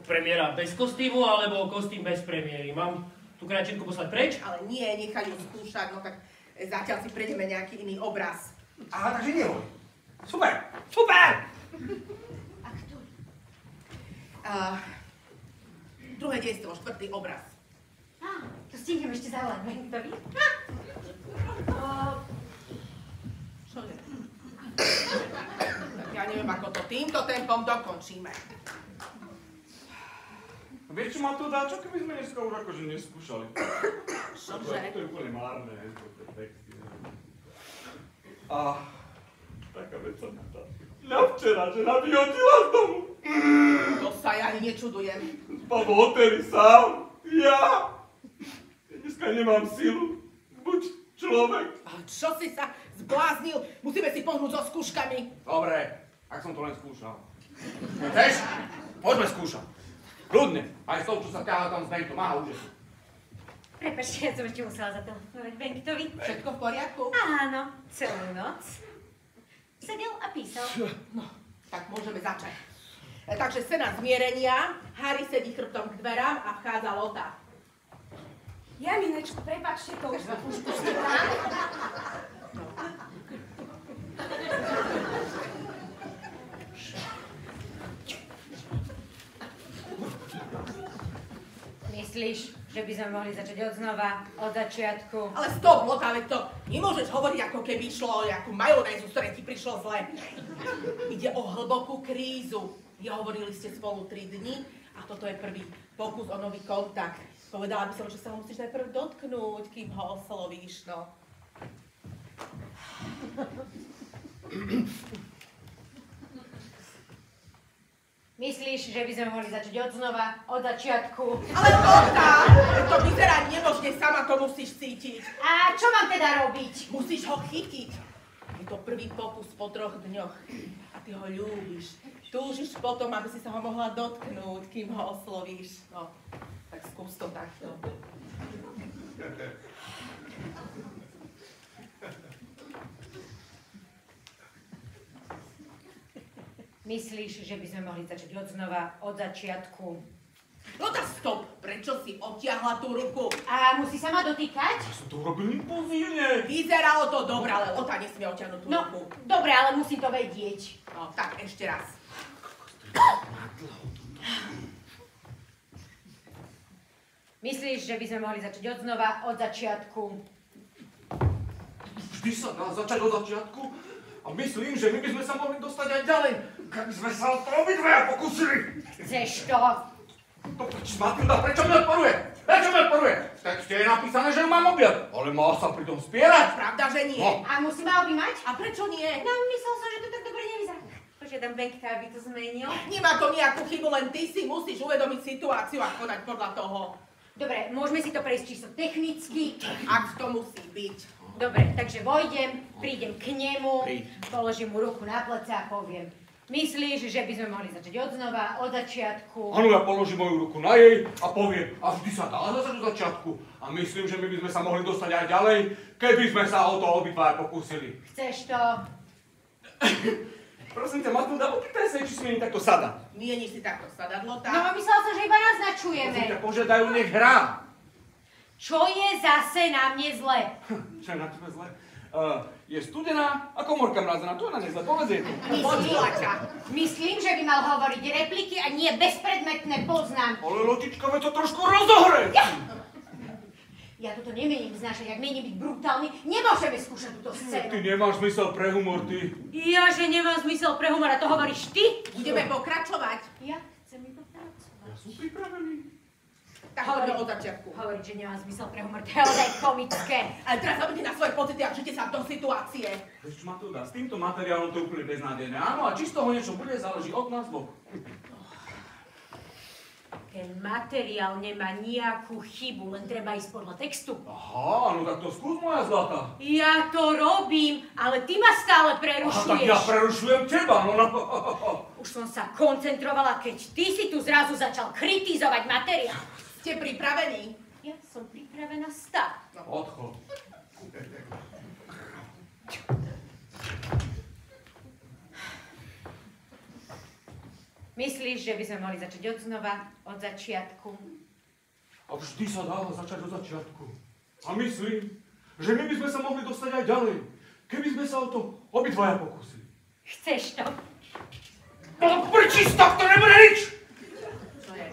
Premiéra bez kostýmu alebo kostým bez premiéry. Mám tú krajčírku poslať preč? Ale nie, nechaj ju skúšať, no tak zatiaľ si prejdeme nejaký iný obraz. Aha, takže neboj. Super, super! Druhé dejstvo, 4. obraz. To stihnem ešte zavolať Benitovi. Čože? Tak ja neviem, ako to týmto tempom dokončíme. Vieš čo, Matúda, čo keby sme dneska už akože neskúšali? Čože? To je úplne márne, to texty. A taká vec sa mi tá. Na včera, že nám vyhodila z domu. To sa ja ani nečudujem. Spal v hoteli sám. Ja dneska nemám silu. Buď človek. A čo si sa zbláznil? Musíme si pohnúť so skúškami. Dobre, ak som to len skúšal. Chceš? Poďme skúšať. Kľudne. Aj s tou, čo sa ťahá tam s Bentom. Aha, už je tu. Prepačte, ja som ešte musela zatelefonovať Benitovi. Všetko v poriadku? Áno, celú noc. Sedel a písal. No, tak môžeme začať. Takže scéna zmierenia. Harry sedí chrbtom k dverám a vchádza Lota. Ja, Minečku, prepáčte, to už Myslíš, že by sme mohli začať odznova, od začiatku? Ale stop, Lota, veď to nemôžeš hovoriť, ako keby išlo o nejakú majonézu, z ktorej ti prišlo zle. Ide o hlbokú krízu. Hovorili ste spolu 3 dni a toto je prvý pokus o nový kontakt. Povedala by som, že sa ho musíš najprv dotknúť, kým ho oslovíš, no. Myslíš, že by sme mohli začať odznova, od začiatku? Ale Lota, to vyzerá nemožne, sama to musíš cítiť. A čo mám teda robiť? Musíš ho chytiť. Je to prvý pokus po 3 dňoch a ty ho ľúbiš. Túžiš potom, aby si sa ho mohla dotknúť, kým ho oslovíš. No, tak skús to takto. Myslíš, že by sme mohli začať odznova, od začiatku? No tak stop! Prečo si odtiahla tú ruku? A musí sa ma dotýkať? Ja som to urobil impulzívne. Vyzeralo to dobre, ale Lota nesmie odtiahnuť tú ruku. Dobre, ale musím to vedieť. No, tak ešte raz. Myslíš, že by sme mohli začať odznova, od začiatku? Vždy sa dá začať od začiatku a myslím, že my by sme sa mohli dostať aj ďalej, keby sme sa o to obidvaja pokúsili. Chceš to? To Matilda, prečo mi odporuje? Prečo mi odporuje? V texte je napísané, že ju mám objať, ale má sa pri tom spierať. Pravda, že nie. No. A musí ma objímať? A prečo nie? No, myslel som, že to tak dobre nevyzerá. Požiadam Benkta, aby to zmenil. Nemá to nejakú chybu, len ty si musíš uvedomiť situáciu a konať podľa toho. Dobre, môžeme si to prejsť čisto technicky. Ak to musí byť. Dobre, takže vojdem, prídem k nemu, položím mu ruku na plece a poviem. Myslíš, že by sme mohli začať odznova, od začiatku? Áno, ja položím moju ruku na jej a poviem, a vždy sa dá začať od začiatku. A myslím, že my by sme sa mohli dostať aj ďalej, keby sme sa o to obidvaja pokúsili. Chceš to? Prosím ťa, Matilda, opýtaj sa, či si mi takto sada. Mieniš si takto sadať, Lota? No, myslela som, že iba naznačujeme. Prosím ťa, požiadajú, nech hrá. Čo je zase na mne zle? Čo je na tebe zle? Je studená a komórka mrazená, to je na nej zle, povedz jej to. Myslím, že by mal hovoriť repliky a nie bezpredmetné poznámky. Ale Lotička, veď to trošku rozohrej. Ja toto nemienim znášať, ak mienim byť brutálny, nemôžeme skúšať túto scénu. Ty nemáš zmysel pre humor, ty. Ja, že nemám zmysel pre humor, a to hovoríš ty? Budeme pokračovať. Ja chcem iba pracovať. Ja som pripravený. Tak hovorím od začiatku. Hovoriť, že nemám zmysel pre humor, to je ozaj komické. Ale teraz zabudni na svoje pocity a vžite sa do situácie. Vieš čo, Matilda, s týmto materiálom to je úplne beznádejné. Áno, a či z toho niečo bude, záleží od nás dvoch. Ten materiál nemá nejakú chybu, len treba ísť podľa textu. Aha, no tak to skús, moja zlata. Ja to robím, ale ty ma stále Aha, prerušuješ. tak ja prerušujem teba, no. Už som sa koncentrovala, keď ty si tu zrazu začal kritizovať materiál. Ste pripravení? Ja som pripravená stáť. Odchod. Myslíš, že by sme mohli začať odznova, od začiatku? A vždy sa dá začať od začiatku. A myslím, že my by sme sa mohli dostať aj ďalej, keby sme sa o to obidvaja pokúsili. Chceš to? No prčí, tak to nebude nič!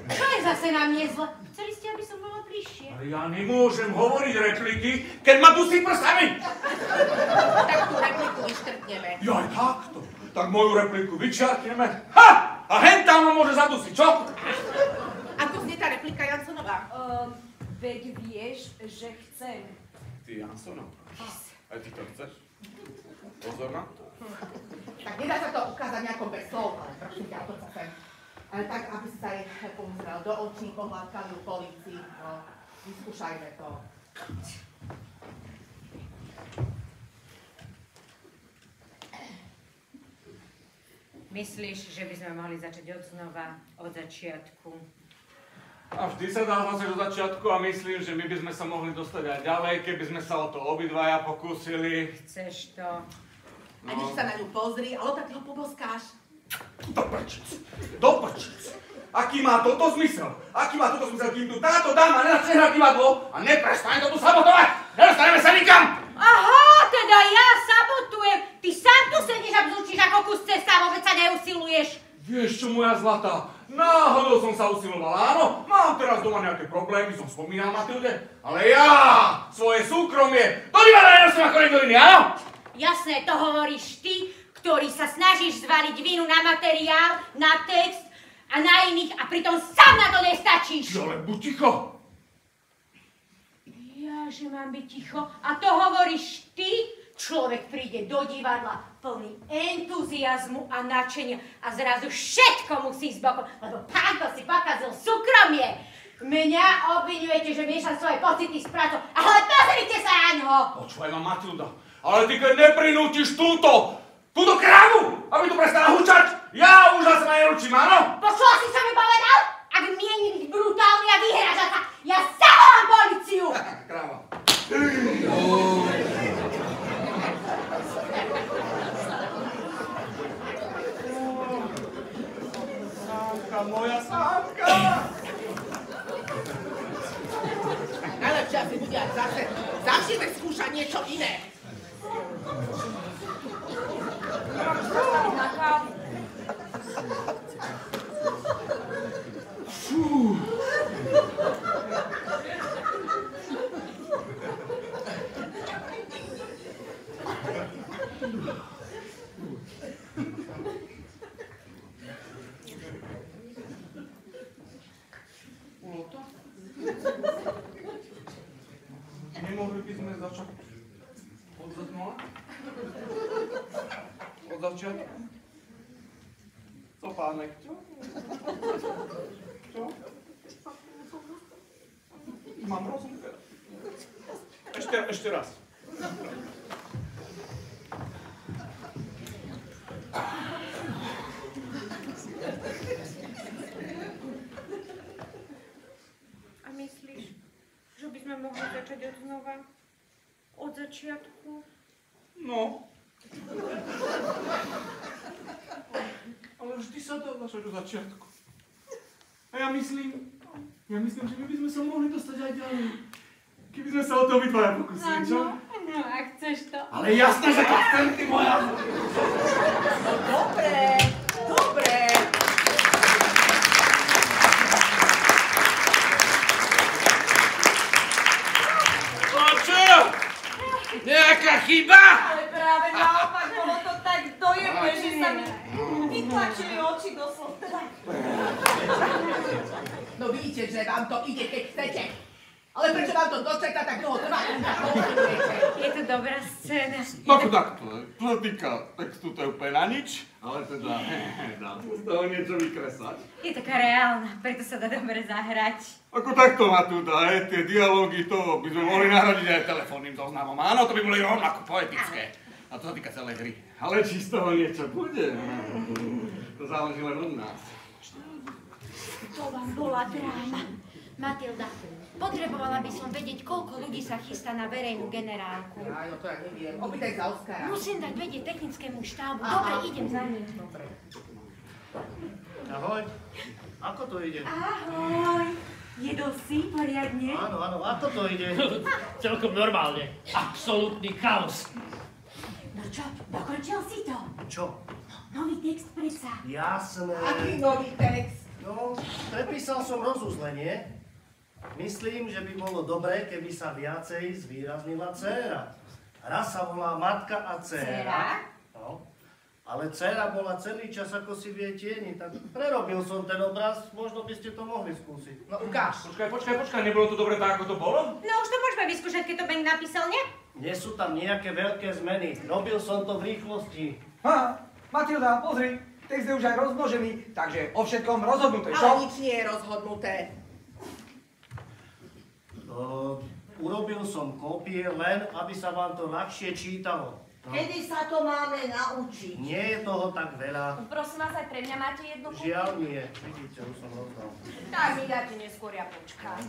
Čo je zase ste na mne zle. Chceli ste, aby som bola bližšie. Ale ja nemôžem hovoriť repliky, keď ma dusí prstami. Tak tú repliku vyštrtneme. Jaj, takto. Tak moju repliku vyčiarkneme. Ha! A hen tam ma môže zadusiť, čo? Ako znie tá replika Jansonová? Veď vieš, že chcem. Ty, Jansonov. Aj ty to chceš? Pozor na to. Tak nedá sa to ukázať nejako bez slov, ale prosím ťa, poď sa sem. Ale tak, aby si sa jej pomzrel do očí, pohľadkali u polícii. No, vyskúšajme to. Myslíš, že by sme mohli začať od začiatku? A vždy sa dá zase do začiatku a myslím, že my by sme sa mohli dostať aj ďalej, keby sme sa o to obidvaja pokúsili. Chceš to? A než sa na ňu pozri, ale tak ho poboskáš. Do prčic! Do prčic! Aký má toto zmysel? Aký má toto zmysel, kým tu táto dáma nenačne hrať divadlo a neprestane to tu sabotovať? Nedostaneme sa nikam! Aha, teda ja sabotujem. Ty sám tu sedíš a bzúčiš ako kus cesta, vôbec sa neusiluješ. Vieš čo, moja zlatá? Náhodou som sa usilovala, áno? Mám teraz doma nejaké problémy, som spomínal Matilde, ale ja svoje súkromie do divadla nenosím ako niekto iný, áno? Jasné, to hovoríš ty, ktorý sa snažíš zvaliť vinu na materiál, na text a na iných a pritom sám na to nestačíš. Čo, len buď ticho. Ja, že mám byť ticho? A to hovoríš ty? Človek príde do divadla plný entuziazmu a nadšenia a zrazu všetko musí ísť bokom, lebo pánko si pokazil súkromie. Mňa obviňujete, že miešam svoje pocity s prácou, ale pozrite sa na ňo! Počúvaj ma, Matilda, ale ty keď neprinútiš túto krávu, aby tu prestala hučať, ja už zase ma neručím, áno? Počula si, čo mi povedal? Ak mieni byť brutálny a vyhrážať sa, ja zavolám políciu! Kráva. Sávka, moja Sávka! Najlepšie asi bude, ak zase začneme skúšať niečo iné. Fú. Nemohli by sme začať od znova? Od začiatku? Co, pánek, čo? Čo? Mám rozum teraz. Ešte raz. A myslíš, že by sme mohli začať od znova? Od začiatku? No. Ale vždy sa dá začať od začiatku. A ja myslím, že my by sme sa mohli dostať aj ďalej. Keby sme sa o to obidvaja pokúsili, čo? No, ak chceš to. Ale jasné, že to chcem, ty moja. Dobre. A čo? Nejaká chyba? Ale práve naopak, bolo to tak dojemné, že sa mi vytlačili oči do slova. No vidíte, že vám to ide, keď chcete. Ale prečo vám to dočeka tak dlho trvá? Je to dobrá scéna. No takto, čo sa týka textu, to je úplne na nič, ale teda dá sa z toho niečo vykresať. Je taká reálna, preto sa dá dobre zahrať. Ako takto, Matúda, tie dialógy, to by sme mohli nahradiť aj telefónnym zoznamom. Áno, to by boli rovnako poetické. A to sa týka celej hry. Ale či z toho niečo bude? To záleží len od nás. To vám bola dráma. Matilda, potrebovala by som vedieť, koľko ľudí sa chystá na verejnú generálku. Áno, to ja neviem. Opýtaj sa Oskara. Musím dať vedieť technickému štábu. Dobre, idem za ním. Dobre. Ahoj. Ako to ide? Ahoj. Jedol si poriadne? Áno, ako to ide? Celkom normálne. Absolútny chaos. No čo, dokončil si to? Čo? Nový text predsa. Jasné. Aký nový text? No No, prepísal som rozuzlenie. Myslím, že by bolo dobré, keby sa viacej zvýraznila dcéra. Raz sa volá matka a dcéra. Dcéra? No. Ale dcéra bola celý čas, ako si vie, tieni, tak prerobil som ten obraz, možno by ste to mohli skúsiť. No ukáž. Počkaj, nebolo to dobre tak, ako to bolo? No už to môžeme vyskúšať, keď to Ben napísal, nie? Nie sú tam nejaké veľké zmeny, robil som to v rýchlosti. Matilda, pozri, text je už aj rozmnožený, takže o všetkom rozhodnuté, čo? Ale nič nie je rozhodnuté. Urobil som kópie len, aby sa vám to ľahšie čítalo. No. Kedy sa to máme naučiť? Nie je toho tak veľa. Prosím vás, aj pre mňa máte jednu kúpu? Žiaľ nie, vidíte, už som rozdal. Tak mi dáte neskôr, ja počkám.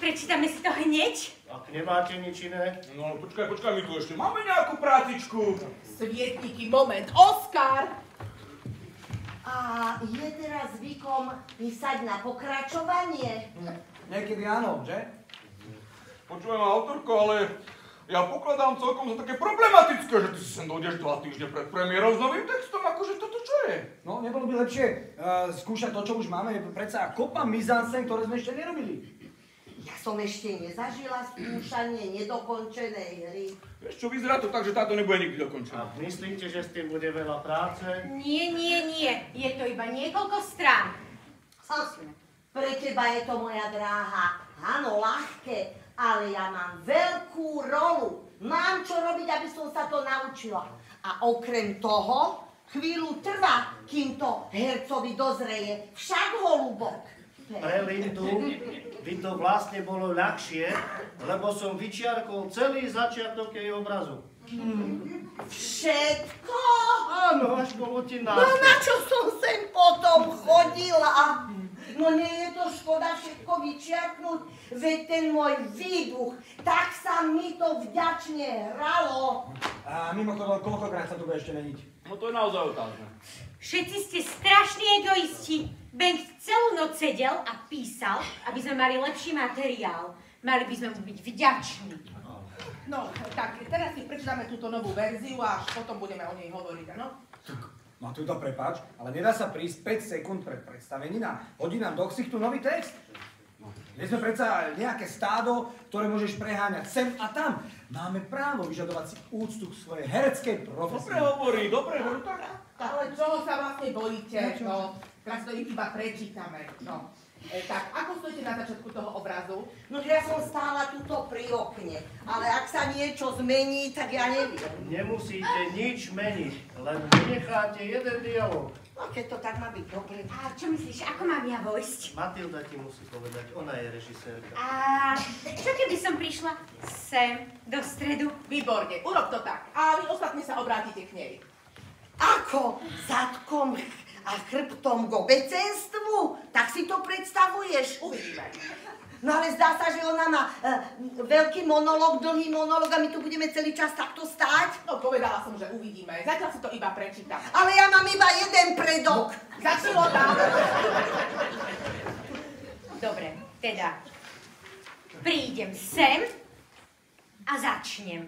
Prečítame si to hneď? Ak nemáte nič iné? No počkaj, my tu ešte máme nejakú prácičku. Svietniky, moment. Oskar! A je teraz zvykom písať na pokračovanie? Niekedy áno, že? Počujem, autorko, ale ja pokladám celkom za také problematické, že ty si sem dojdeš 2 týždne pred premiérou s novým textom, akože toto čo je? No, nebolo by lepšie skúšať to, čo už máme, predsa kopa mise-en-scène, ktoré sme ešte nerobili. Ja som ešte nezažila skúšanie nedokončenej hry. Vieš čo, vyzerá to tak, že táto nebude nikdy dokončená. A myslíte, že s tým bude veľa práce? Nie. Je to iba niekoľko strán. Pre teba je to, moja dráha, áno, ľahké, ale ja mám veľkú rolu. Mám čo robiť, aby som sa to naučila. A okrem toho, chvíľu trvá, kým to hercovi dozreje. Však holubok. Pre Lindu by to vlastne bolo ľahšie, lebo som vyčiarkol celý začiatok jej obrazu. Všetko? Áno, až bolo ti No na čo som sem potom chodila? No nie je to škoda všetko vyčiarknúť, veď ten môj výbuch, tak sa mi to vďačne hralo. A mimochodom, koľkokrát sa tu bude ešte meniť? No to je naozaj otázne. Všetci ste strašní egoisti. Ben celú noc sedel a písal, aby sme mali lepší materiál. Mali by sme mu byť vďační. No, tak teraz si prečítame túto novú verziu a až potom budeme o nej hovoriť, áno? Matilda, prepáč, ale nedá sa prísť 5 sekúnd pred predstavením a hodí nám do ksichtu nový text. Nie sme predsa nejaké stádo, ktoré môžeš preháňať sem a tam. Máme právo vyžadovať si úctu k svojej hereckej profesii. Dobre hovorí, tak. Ale čoho sa vlastne bojíte? No, teraz to iba prečítame. No. Tak, ako stojíte na začiatku toho obrazu? No ja som stála tuto pri okne, ale ak sa niečo zmení, tak ja neviem. Nemusíte nič meniť, len vynecháte jeden dialog. No keď to tak má byť dobre. A čo myslíš, ako mám ja vojsť? Matilda ti musí povedať, ona je režisérka. A čo keby som prišla sem, do stredu? Výborne, urob to tak. A vy ostatní sa obrátite k nej. Ako? Zadkom a chrbtom k obecenstvu? Tak si to predstavuješ? Uvidíme. No ale zdá sa, že ona má veľký monológ, dlhý monológ a my tu budeme celý čas takto stáť? No povedala som, že uvidíme. Zatiaľ si to iba prečítam. Ale ja mám iba jeden predok. Začalo tam. Dobre, teda prídem sem a začnem.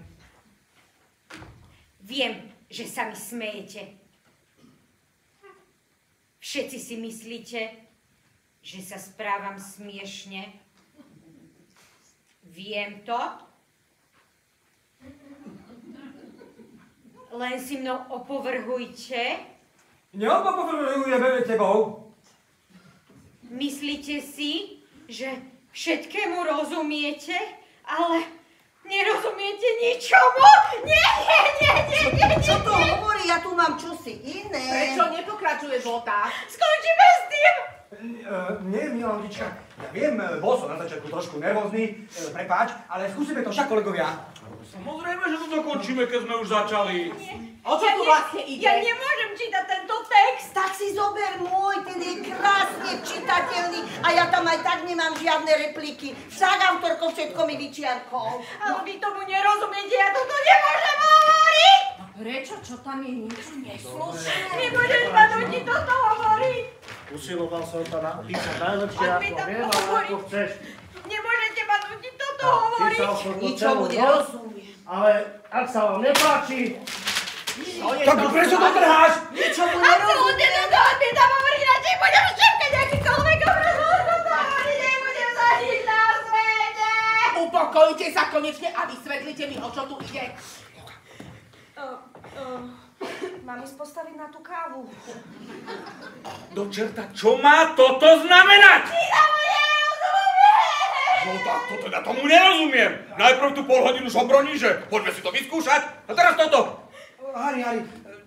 Viem, že sa mi smejete. Všetci si myslíte, že sa správam smiešne. Viem to. Len si mnou opovrhujte. Neopovrhujeme tebou. Myslíte si, že všetkému rozumiete, ale nerozumiete ničomu? Nie. Čo to hovorí? Ja tu mám čosi iné. Prečo nepokračuješ, Lota? Skončíme s tým! Nie, milá ľudička, ja viem, bol som na začiatku trošku nervózny, prepáč, ale skúsime to však, kolegovia. Samozrejme, že to dokončíme, keď sme už začali. O čo tu vlastne ide? Ja nemôžem čítať tento text. Tak si zober môj, ten je krásne čitateľný a ja tam aj tak nemám žiadne repliky. Však autorko všetko mi vyčiarkol. Ale vy tomu nerozumiete, ja toto nemôžem hovoriť. Prečo? Čo tam je niečo neslušné? Nemôžeš ma nutiť toto hovoriť. Usiloval som to napísať najlepšie, Poď mi ako to viem, ale hovoriť. ako chceš. Nemôžete ma nutiť toto hovoriť. Písal som to Ničomu celú noc, nerozumiem. ale ak sa vám nepáči, Tak prečo to trháš? Ničomu A celú nerozumiem. deň do toho odmietam hovoriť, radšej budem šepkať akýkoľvek Spojite sa konečne a vysvetlite mi, o čo tu ide. Mám ísť postaviť na tú kávu. Do čerta, čo má toto znamenať? No tak to teda tomu nerozumiem. Najprv tu pol hodinu šobroni, že poďme si to vyskúšať. A teraz toto. Harry,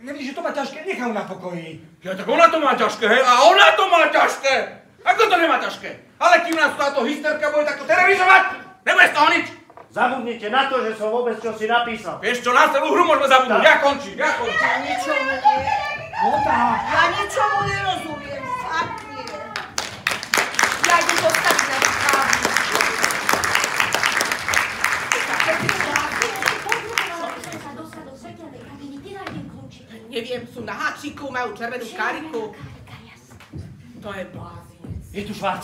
nevidíš, že to má ťažké? Nechám na pokoji. Ja, tak ona to má ťažké, hej? A ona to má ťažké! Ako to nemá ťažké? Ale kým nás táto hysterka bude takto terorizovať, nebude z toho nič! Zabudnite na to, že som vôbec čo si napísal. Vieš čo, na celú hru môžeme zabudnúť. Ja končím. Ja ničomu nerozumiem, fakt nie. Ja idem postaviť na tú kávu. Neviem, sú na háčiku, majú červenú kariku. To je blázinec. Je tu Švarc.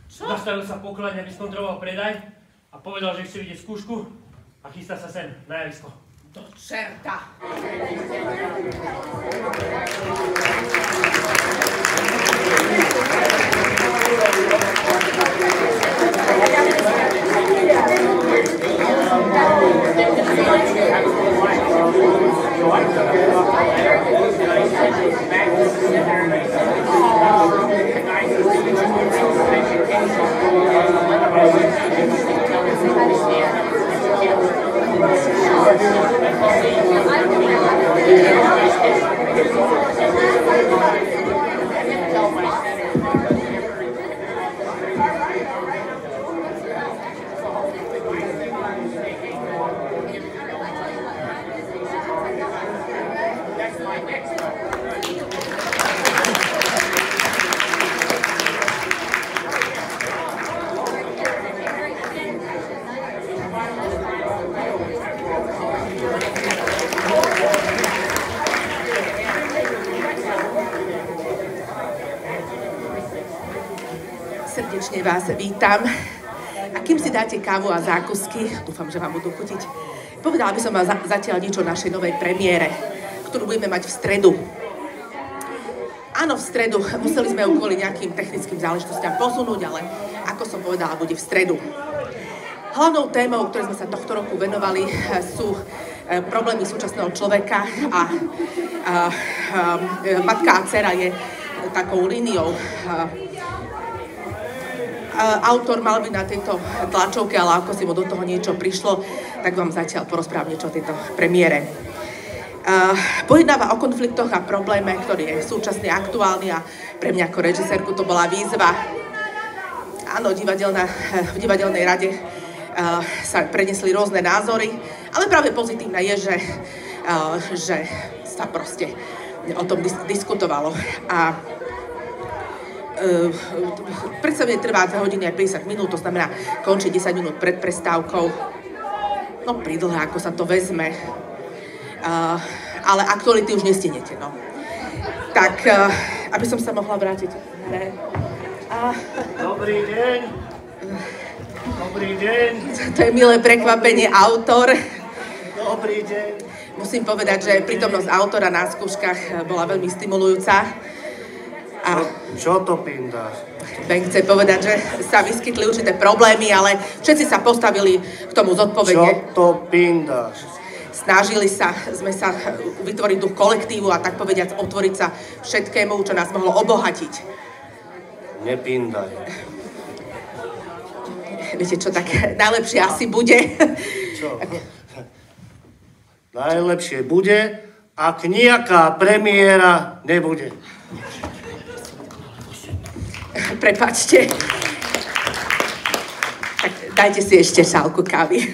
Zastavil sa v pokladni, aby skontroloval predaj a povedal, že chce vidieť skúšku a chystá sa sem na javisko. Do čerta. Srdečne vás vítam. A kým si dáte kávu a zákusky, dúfam, že vám budú chutiť, povedala by som vám zatiaľ niečo o našej novej premiére, ktorú budeme mať v stredu. Áno, v stredu. Museli sme ju kvôli nejakým technickým záležitostiam posunúť, ale ako som povedala, bude v stredu. Hlavnou témou, ktorej sme sa tohto roku venovali, sú problémy súčasného človeka a matka a dcera je takou líniou. Autor mal byť na tejto tlačovke, ale ako si mu do toho niečo prišlo, tak vám zatiaľ porozprávam niečo o tejto premiére. Pojednáva o konfliktoch a probléme, ktorý je súčasne aktuálny a pre mňa ako režisérku to bola výzva. Áno, v divadelnej rade sa prenesli rôzne názory, ale práve pozitívne je, že sa proste o tom diskutovalo. A predstavenie trvá 2 hodiny a 50 minút, to znamená končí 10 minút pred prestávkou. No pridlhé, ako sa to vezme. Ale aktuality už nestihnete, no. Tak, aby som sa mohla vrátiť. Dobrý deň. Dobrý deň. To je milé prekvapenie, autor. Dobrý deň. Musím povedať, že prítomnosť autora na skúškach bola veľmi stimulujúca. Čo to pindáš? Ben chce povedať, že sa vyskytli určité problémy, ale všetci sa postavili k tomu zodpovedne. Čo to pindáš? Snažili sme sa vytvoriť duch kolektívu a tak povediac otvoriť sa všetkému, čo nás mohlo obohatiť. Nepindaj. Viete čo, tak najlepšie asi bude. Čo? Najlepšie bude, ak nejaká premiéra nebude. Prepáčte. Tak dajte si ešte šálku kávy.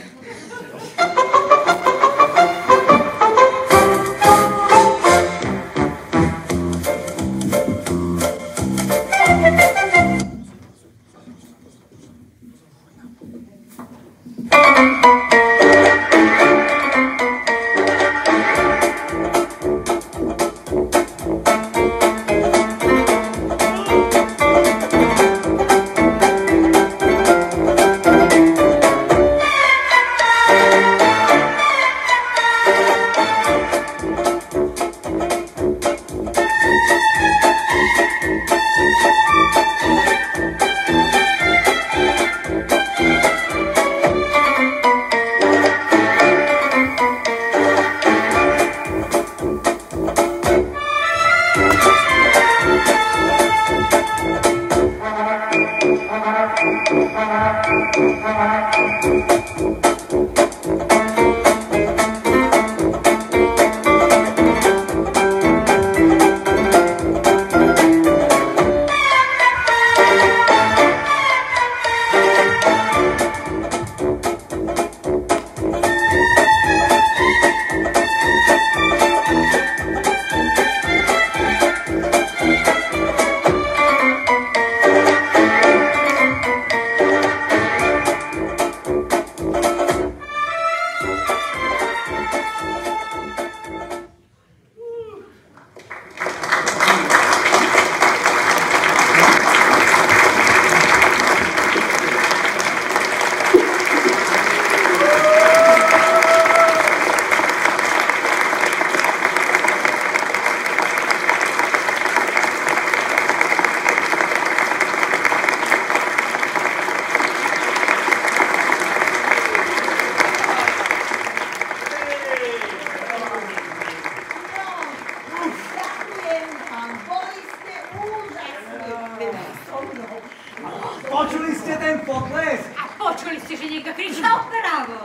Počuli ste ten potles? A počuli ste, že niekto kričal vpravo.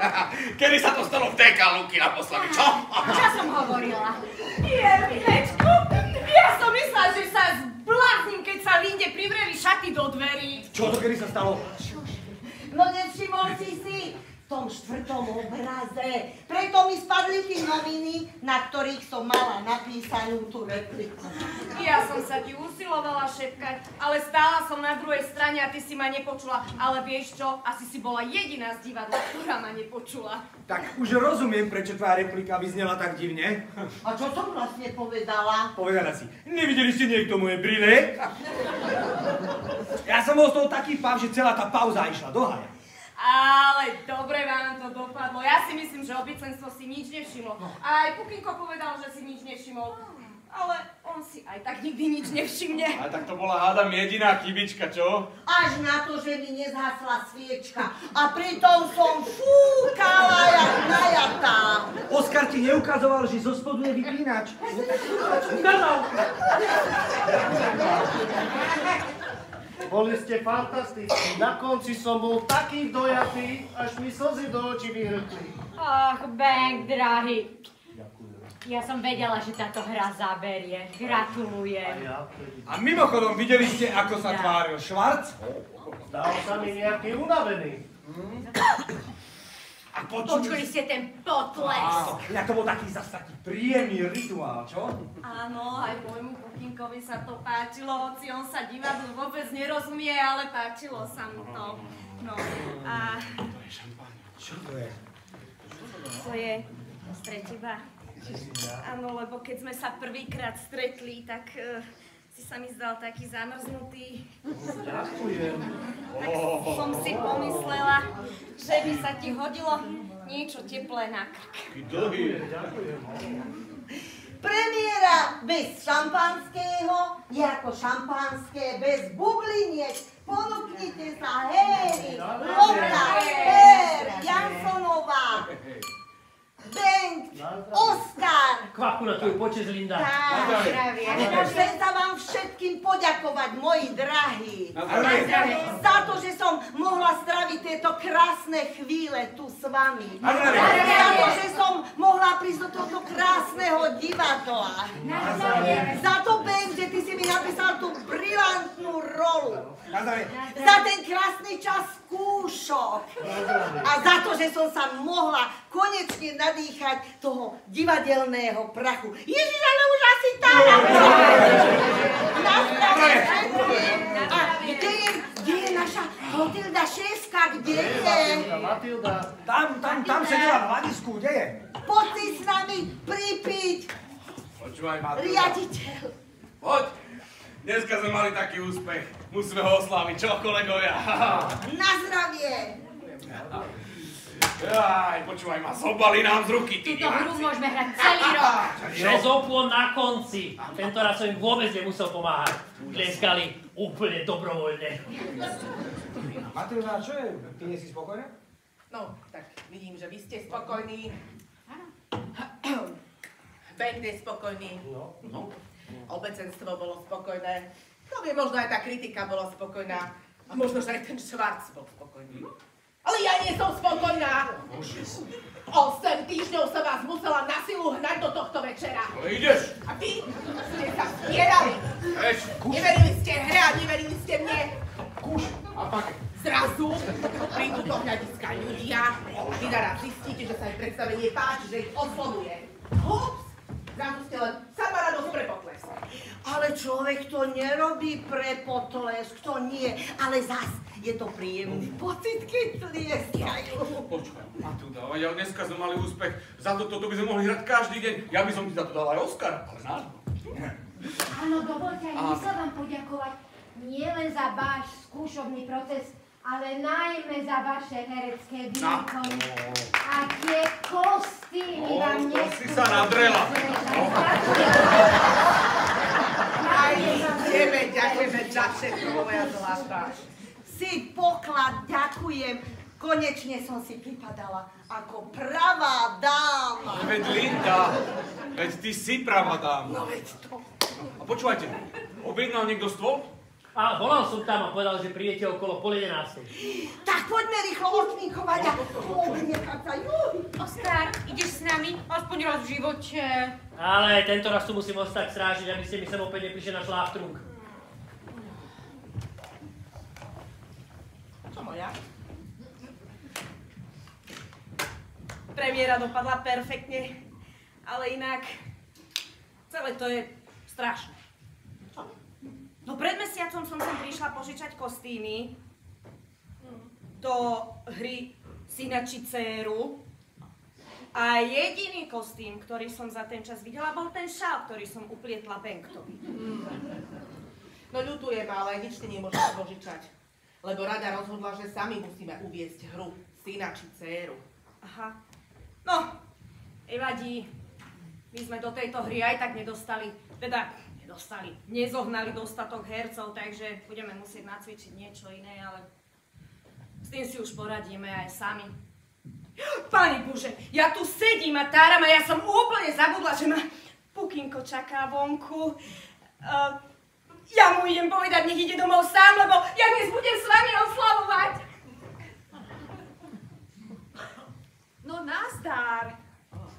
Kedy sa to stalo v TK Luky naposledy, čo? Čo som hovorila? Jernečku, ja som myslela, že sa zblázním, keď sa Linde privreli šaty do dverí. Čo to kedy sa stalo? No nevšimol si v tom 4. obraze. Preto mi spadli tie noviny, na ktorých som mala napísanú tú repliku. Ja som sa ti usilovala šepkať, ale stála som na druhej strane a ty si ma nepočula. Ale vieš čo? Asi si bola jediná z divadla, ktorá ma nepočula. Tak už rozumiem, prečo tvoja replika vyznela tak divne. A čo som vlastne povedala? Povedala si, nevideli ste niekto moje brýle? Ja som bol z toho taký pav, že celá tá pauza išla do haja. Ale dobre vám to dopadlo. Ja si myslím, že obecenstvo si nič nevšimlo. A aj Pukinko povedal, že si nič nevšimol. Ale on si aj tak nikdy nič nevšimne. Ale tak to bola, hádam, jediná chybička, čo? Až na to, že mi nezhasla sviečka. A pritom som fúkala jak najatá. Oskar ti neukazoval, že zo spodu je vypínač. Boli ste fantastickí. Na konci som bol taký dojatý, až mi slzy do očí vyhrkli. Ach, Benk, drahý. Ja som vedela, že táto hra zaberie. Gratulujem. A mimochodom, videli ste, ako sa tváril Švarc? Zdal sa mi nejaký unavený. A Počuli ste ten potles. Ja to bol taký zase taký príjemný rituál, čo? Áno, aj môjmu Pukinkovi sa to páčilo, hoci on sa divadlu vôbec nerozumie, ale páčilo sa mu to. No a... Čo to je? To je pre teba. Áno, lebo keď sme sa prvýkrát stretli, tak si sa mi zdal taký zamrznutý. Ďakujem. Tak som si pomyslela, že by sa ti hodilo niečo teplé na krk. Ďakujem. Premiéra bez šampanského je ako šampanské bez bubliniek. Ponúknite sa, hej, Lota, Per, Jansonová, Benk, Oskar. Kvapku na tvoju počesť, Linda. Chcem sa vám všetkým poďakovať, moji drahí. Za to, že som mohla straviť tieto krásne chvíle tu s vami. Za to, že som mohla prísť do tohto krásneho divadla. Za to, Benk, že ty si mi napísal tú brilantnú rolu. Za ten krásny čas skúšok. A za to, že som sa mohla konečne nadýchať toho divadelného prachu. Ježiš, ale už asi tá na zdravie. A kde je naša Matilda Šeska? Kde je? Matilda. Tam sedela v hľadisku, kde je? Poď si s nami pripiť. Počúvaj, Matilda. Riaditeľ. Poď. Dneska sme mali taký úspech. Musíme ho osláviť, čo, kolegovia? Na zdravie. Jaj, počúvaj ma, zobali nám z ruky, tí Túto hru diváci. môžeme hrať celý rok. Bez oplon na konci. Tentoraz som im vôbec nemusel pomáhať. Tlieskali úplne dobrovoľne. Matilda, čo je? Ty nie si spokojná? No, tak vidím, že vy ste spokojní. Benk je spokojný. Obecenstvo bolo spokojné. No, možno aj tá kritika bola spokojná. A možno, že aj ten Švarc bol spokojný. Ale ja nie som spokojná. 8 týždňov som vás musela na silu hnať do tohto večera. Ale ideš. A vy ste sa spierali. Neverili ste hre a neverili ste mne. Kúš. A pak. Zrazu prídu do hľadiska ľudia a vy naraz zistíte, že sa im predstavenie páči, že ich oslovuje. Hops! Zrazu ste len sama radosť pre potlesk. Ale človek to nerobí pre potlesk, to nie. Ale zas je to príjemný pocit, keď tlieskajú. Počkaj, Matilda, ale dneska sme mali úspech. Za toto by sme mohli hrať každý deň. Ja by som ti za to dal aj Oscar, ale náš. Áno, dovolte aj my sa vám poďakovať. Nie len za váš skúšobný proces, ale najmä za vaše herecké výkony. A tie kostýmy vám To si sa nadrela. Ďakujeme za všetko, moja zlatá. Si poklad, ďakujem. Konečne som si pripadala ako pravá dáma. Veď Linda, veď ty si pravá dáma. No veď to. A počúvajte, objednal niekto stôl? A volal som tam a povedal, že prídete okolo 10:30. Tak poďme rýchlo odšminkovať a poobniekať sa. Oskar, ideš s nami? Aspoň raz v živote. Ale tento raz tu musím ostať strážiť, aby ste mi sem opäť neprišli na šláftrunk. Čo moja? Premiéra dopadla perfektne, ale inak celé to je strašné. No pred mesiacom som sem prišla požičať kostýmy do hry Syna či dcéru a jediný kostým, ktorý som za ten čas videla, bol ten šál, ktorý som uplietla Benktovi. No ľutujem, ale nič ti nemôžem požičať, lebo rada rozhodla, že sami musíme uviesť hru Syna či dcéru. Aha. No, nevadí. My sme do tejto hry aj tak nezohnali dostatok hercov, takže budeme musieť nacvičiť niečo iné, ale s tým si už poradíme aj sami. Pani Bože, ja tu sedím a táram a ja som úplne zabudla, že ma Pukinko čaká vonku. Ja mu idem povedať, nech ide domov sám, lebo ja dnes budem s vami oslavovať. No nazdar.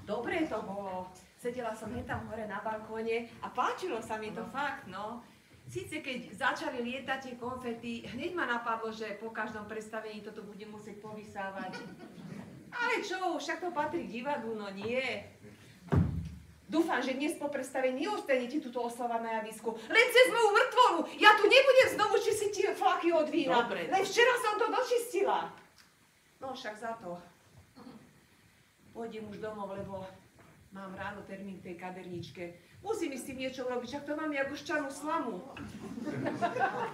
Dobre to bolo. Sedela som hneď tam hore na balkóne a páčilo sa mi to fakt, no. Síce keď začali lietať tie konfety, hneď ma napadlo, že po každom predstavení toto budem musieť povysávať. Ale čo, však to patrí k divadlu, no nie. Dúfam, že dnes po predstavení ostanete túto oslava na javisku. Len cez moju mŕtvolu. Ja tu nebudem znovu čistiť tie flaky od vína. Dobre. Len včera som to dočistila. No však za to. Pôjdem už domov, lebo mám ráno termín v tej kaderničke. Musím s tým niečo robiť, však to mám jak ušťanú slamu.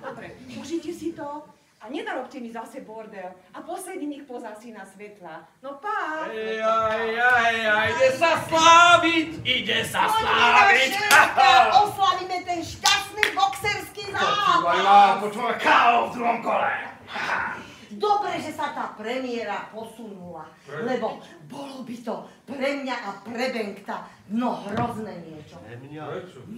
Dobre, užite si to a nenarobte mi zase bordel. A posledný nech pozá si na svetla. No pá! Ide sa sláviť! Ide sa sláviť! Oslavíme ten šťastný boxerský zápas. Počúvaj, KO v druhom kole! Dobre, že sa tá premiéra posunula, lebo bolo by to pre mňa a pre Benkta hrozné niečo. Pre mňa?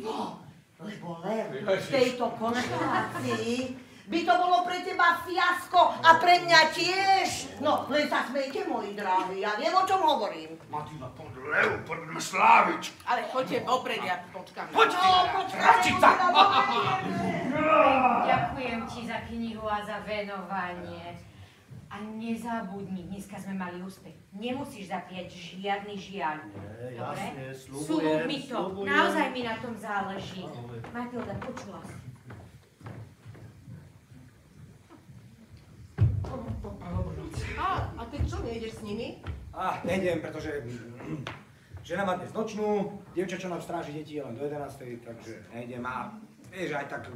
No, lebo Lev v tejto konštelácii by to bolo pre teba fiasko a pre mňa tiež. No, len sa smejte, moji dráhy, ja viem, o čom hovorím. Matilda, poď Lev, poďme sláviť! Ale choďte vopred, ja počkám. Počkajte! Ďakujem ti za knihu a za venovanie. A nezabudni, dneska sme mali úspech. Nemusíš zapíjať žiadny žiaľ. Dobre? Jasne, Sľubuj mi to. sľubujem. Naozaj mi na tom záleží. Matilda, počula si. A ty čo, nejdeš s nimi? Nejdem, pretože žena má dnes nočnú, dievča, čo nám stráži deti, je len do 11, takže nejdem a vieš, aj tak,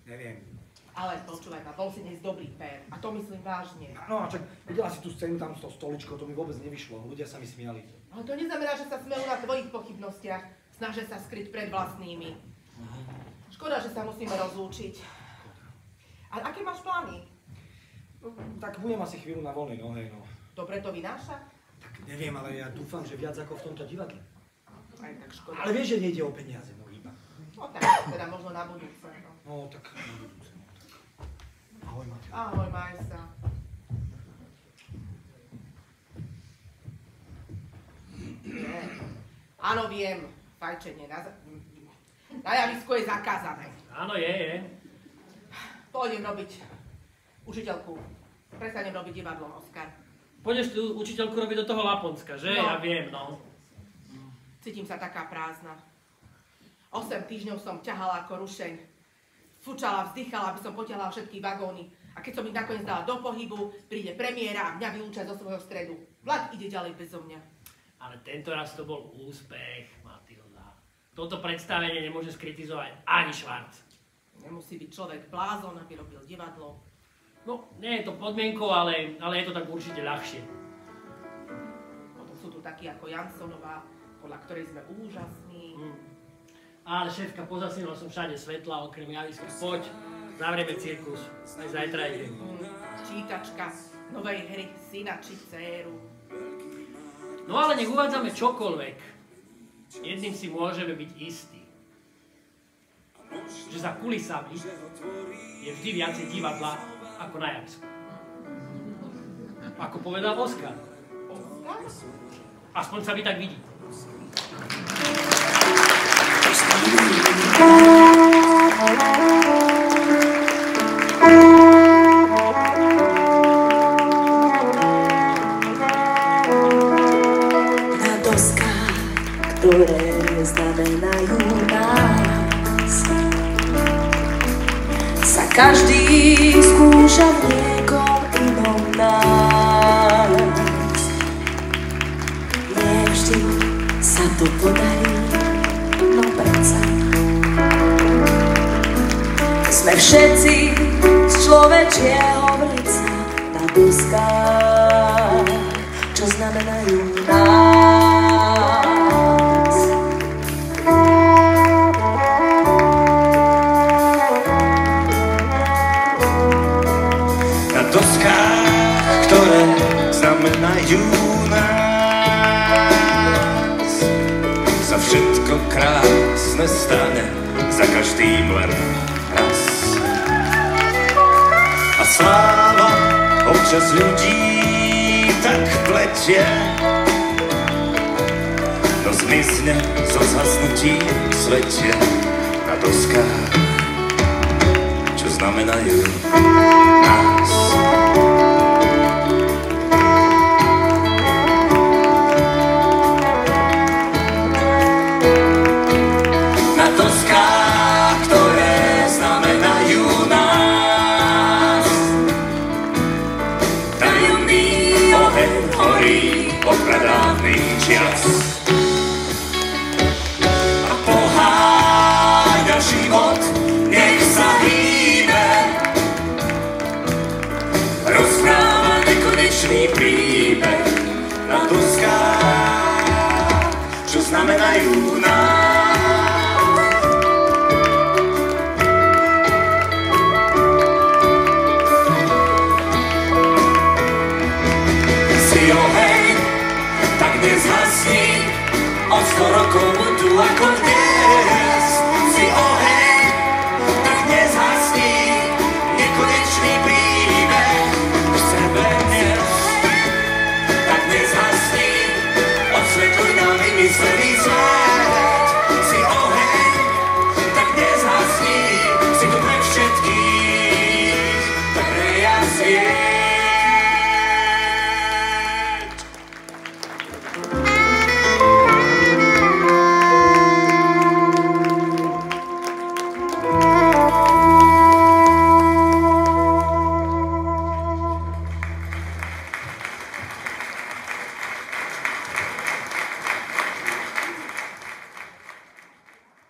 neviem. Ale počúvaj ma, bol si dnes dobrý pér. A to myslím vážne. No a čak, videla si tú scénu tam s tou stoličkou, to mi vôbec nevyšlo, ľudia sa mi smiali. Ale to neznamená, že sa smejú na tvojich pochybnostiach. Snažia sa skryť pred vlastnými. Škoda, že sa musíme rozlúčiť. A aké máš plány? No, tak budem asi chvíľu na voľnej nohe, no. Dobre to vynáša? Tak neviem, ale ja dúfam, že viac ako v tomto divadle. Aj tak škoda. Ale vieš, že nejde o peniaze, no iba. No tak, teda možno na budúce. No tak na budúce. Ahoj, Mateo. Ahoj, Majsa. Áno, viem, fajčenie na javisku je zakázané. Áno, je. Pôjdem robiť učiteľku. Prestanem robiť divadlo, Oskar. Pôjdeš tú učiteľku robiť do toho Laponska, že? No. Ja viem, no. Cítim sa taká prázdna. 8 týždňov som ťahala ako rušeň. Fučala, vzdychala, aby som potiahla všetky vagóny. A keď som ich nakoniec dala do pohybu, príde premiéra a mňa vylúča zo svojho stredu. Vlak ide ďalej bezo mňa. Ale tento raz to bol úspech, Matilda. Toto predstavenie nemôže skritizovať ani Švarc. Nemusí byť človek blázon, aby robil divadlo. No, nie je to podmienkou, ale je to tak určite ľahšie. Potom sú tu takí ako Jansonová, podľa ktorej sme úžasní. Ale šéfka, pozasínal som všade svetla, okrem javiska. Poď, zavrieme cirkus. Aj zajtra ide. Čítačka novej hry syna či dcéru. No ale nech uvádzame čokoľvek. Jedným si môžeme byť istí. Že za kulisami je vždy viacej divadla ako na javisku. Ako povedal Oskar. Aspoň sa mi tak vidí. Na doskách, ktoré znamenajú nás, sa každý skúša v niekom inom nás. Nie vždy sa to podarí, no predsa sme všetci z človečieho vreca na doskách, čo znamenajú nás. Na doskách, ktoré znamenajú nás, za všetko krásne stane za každým len raz. A sláva občas ľudí tak pletie, no zmizne zo zhasnutí svetie na doskách, čo znamenajú nás. Na doskách, ktoré znamenajú nás, tajomný oheň horí od pradávnych čias. A poháňa život, nech sa hýbe, rozpráva nekonečný príbeh na doskách, čo znamenajú nás. Si oheň, tak nezhasni, o 100 rokov budú ako dnes.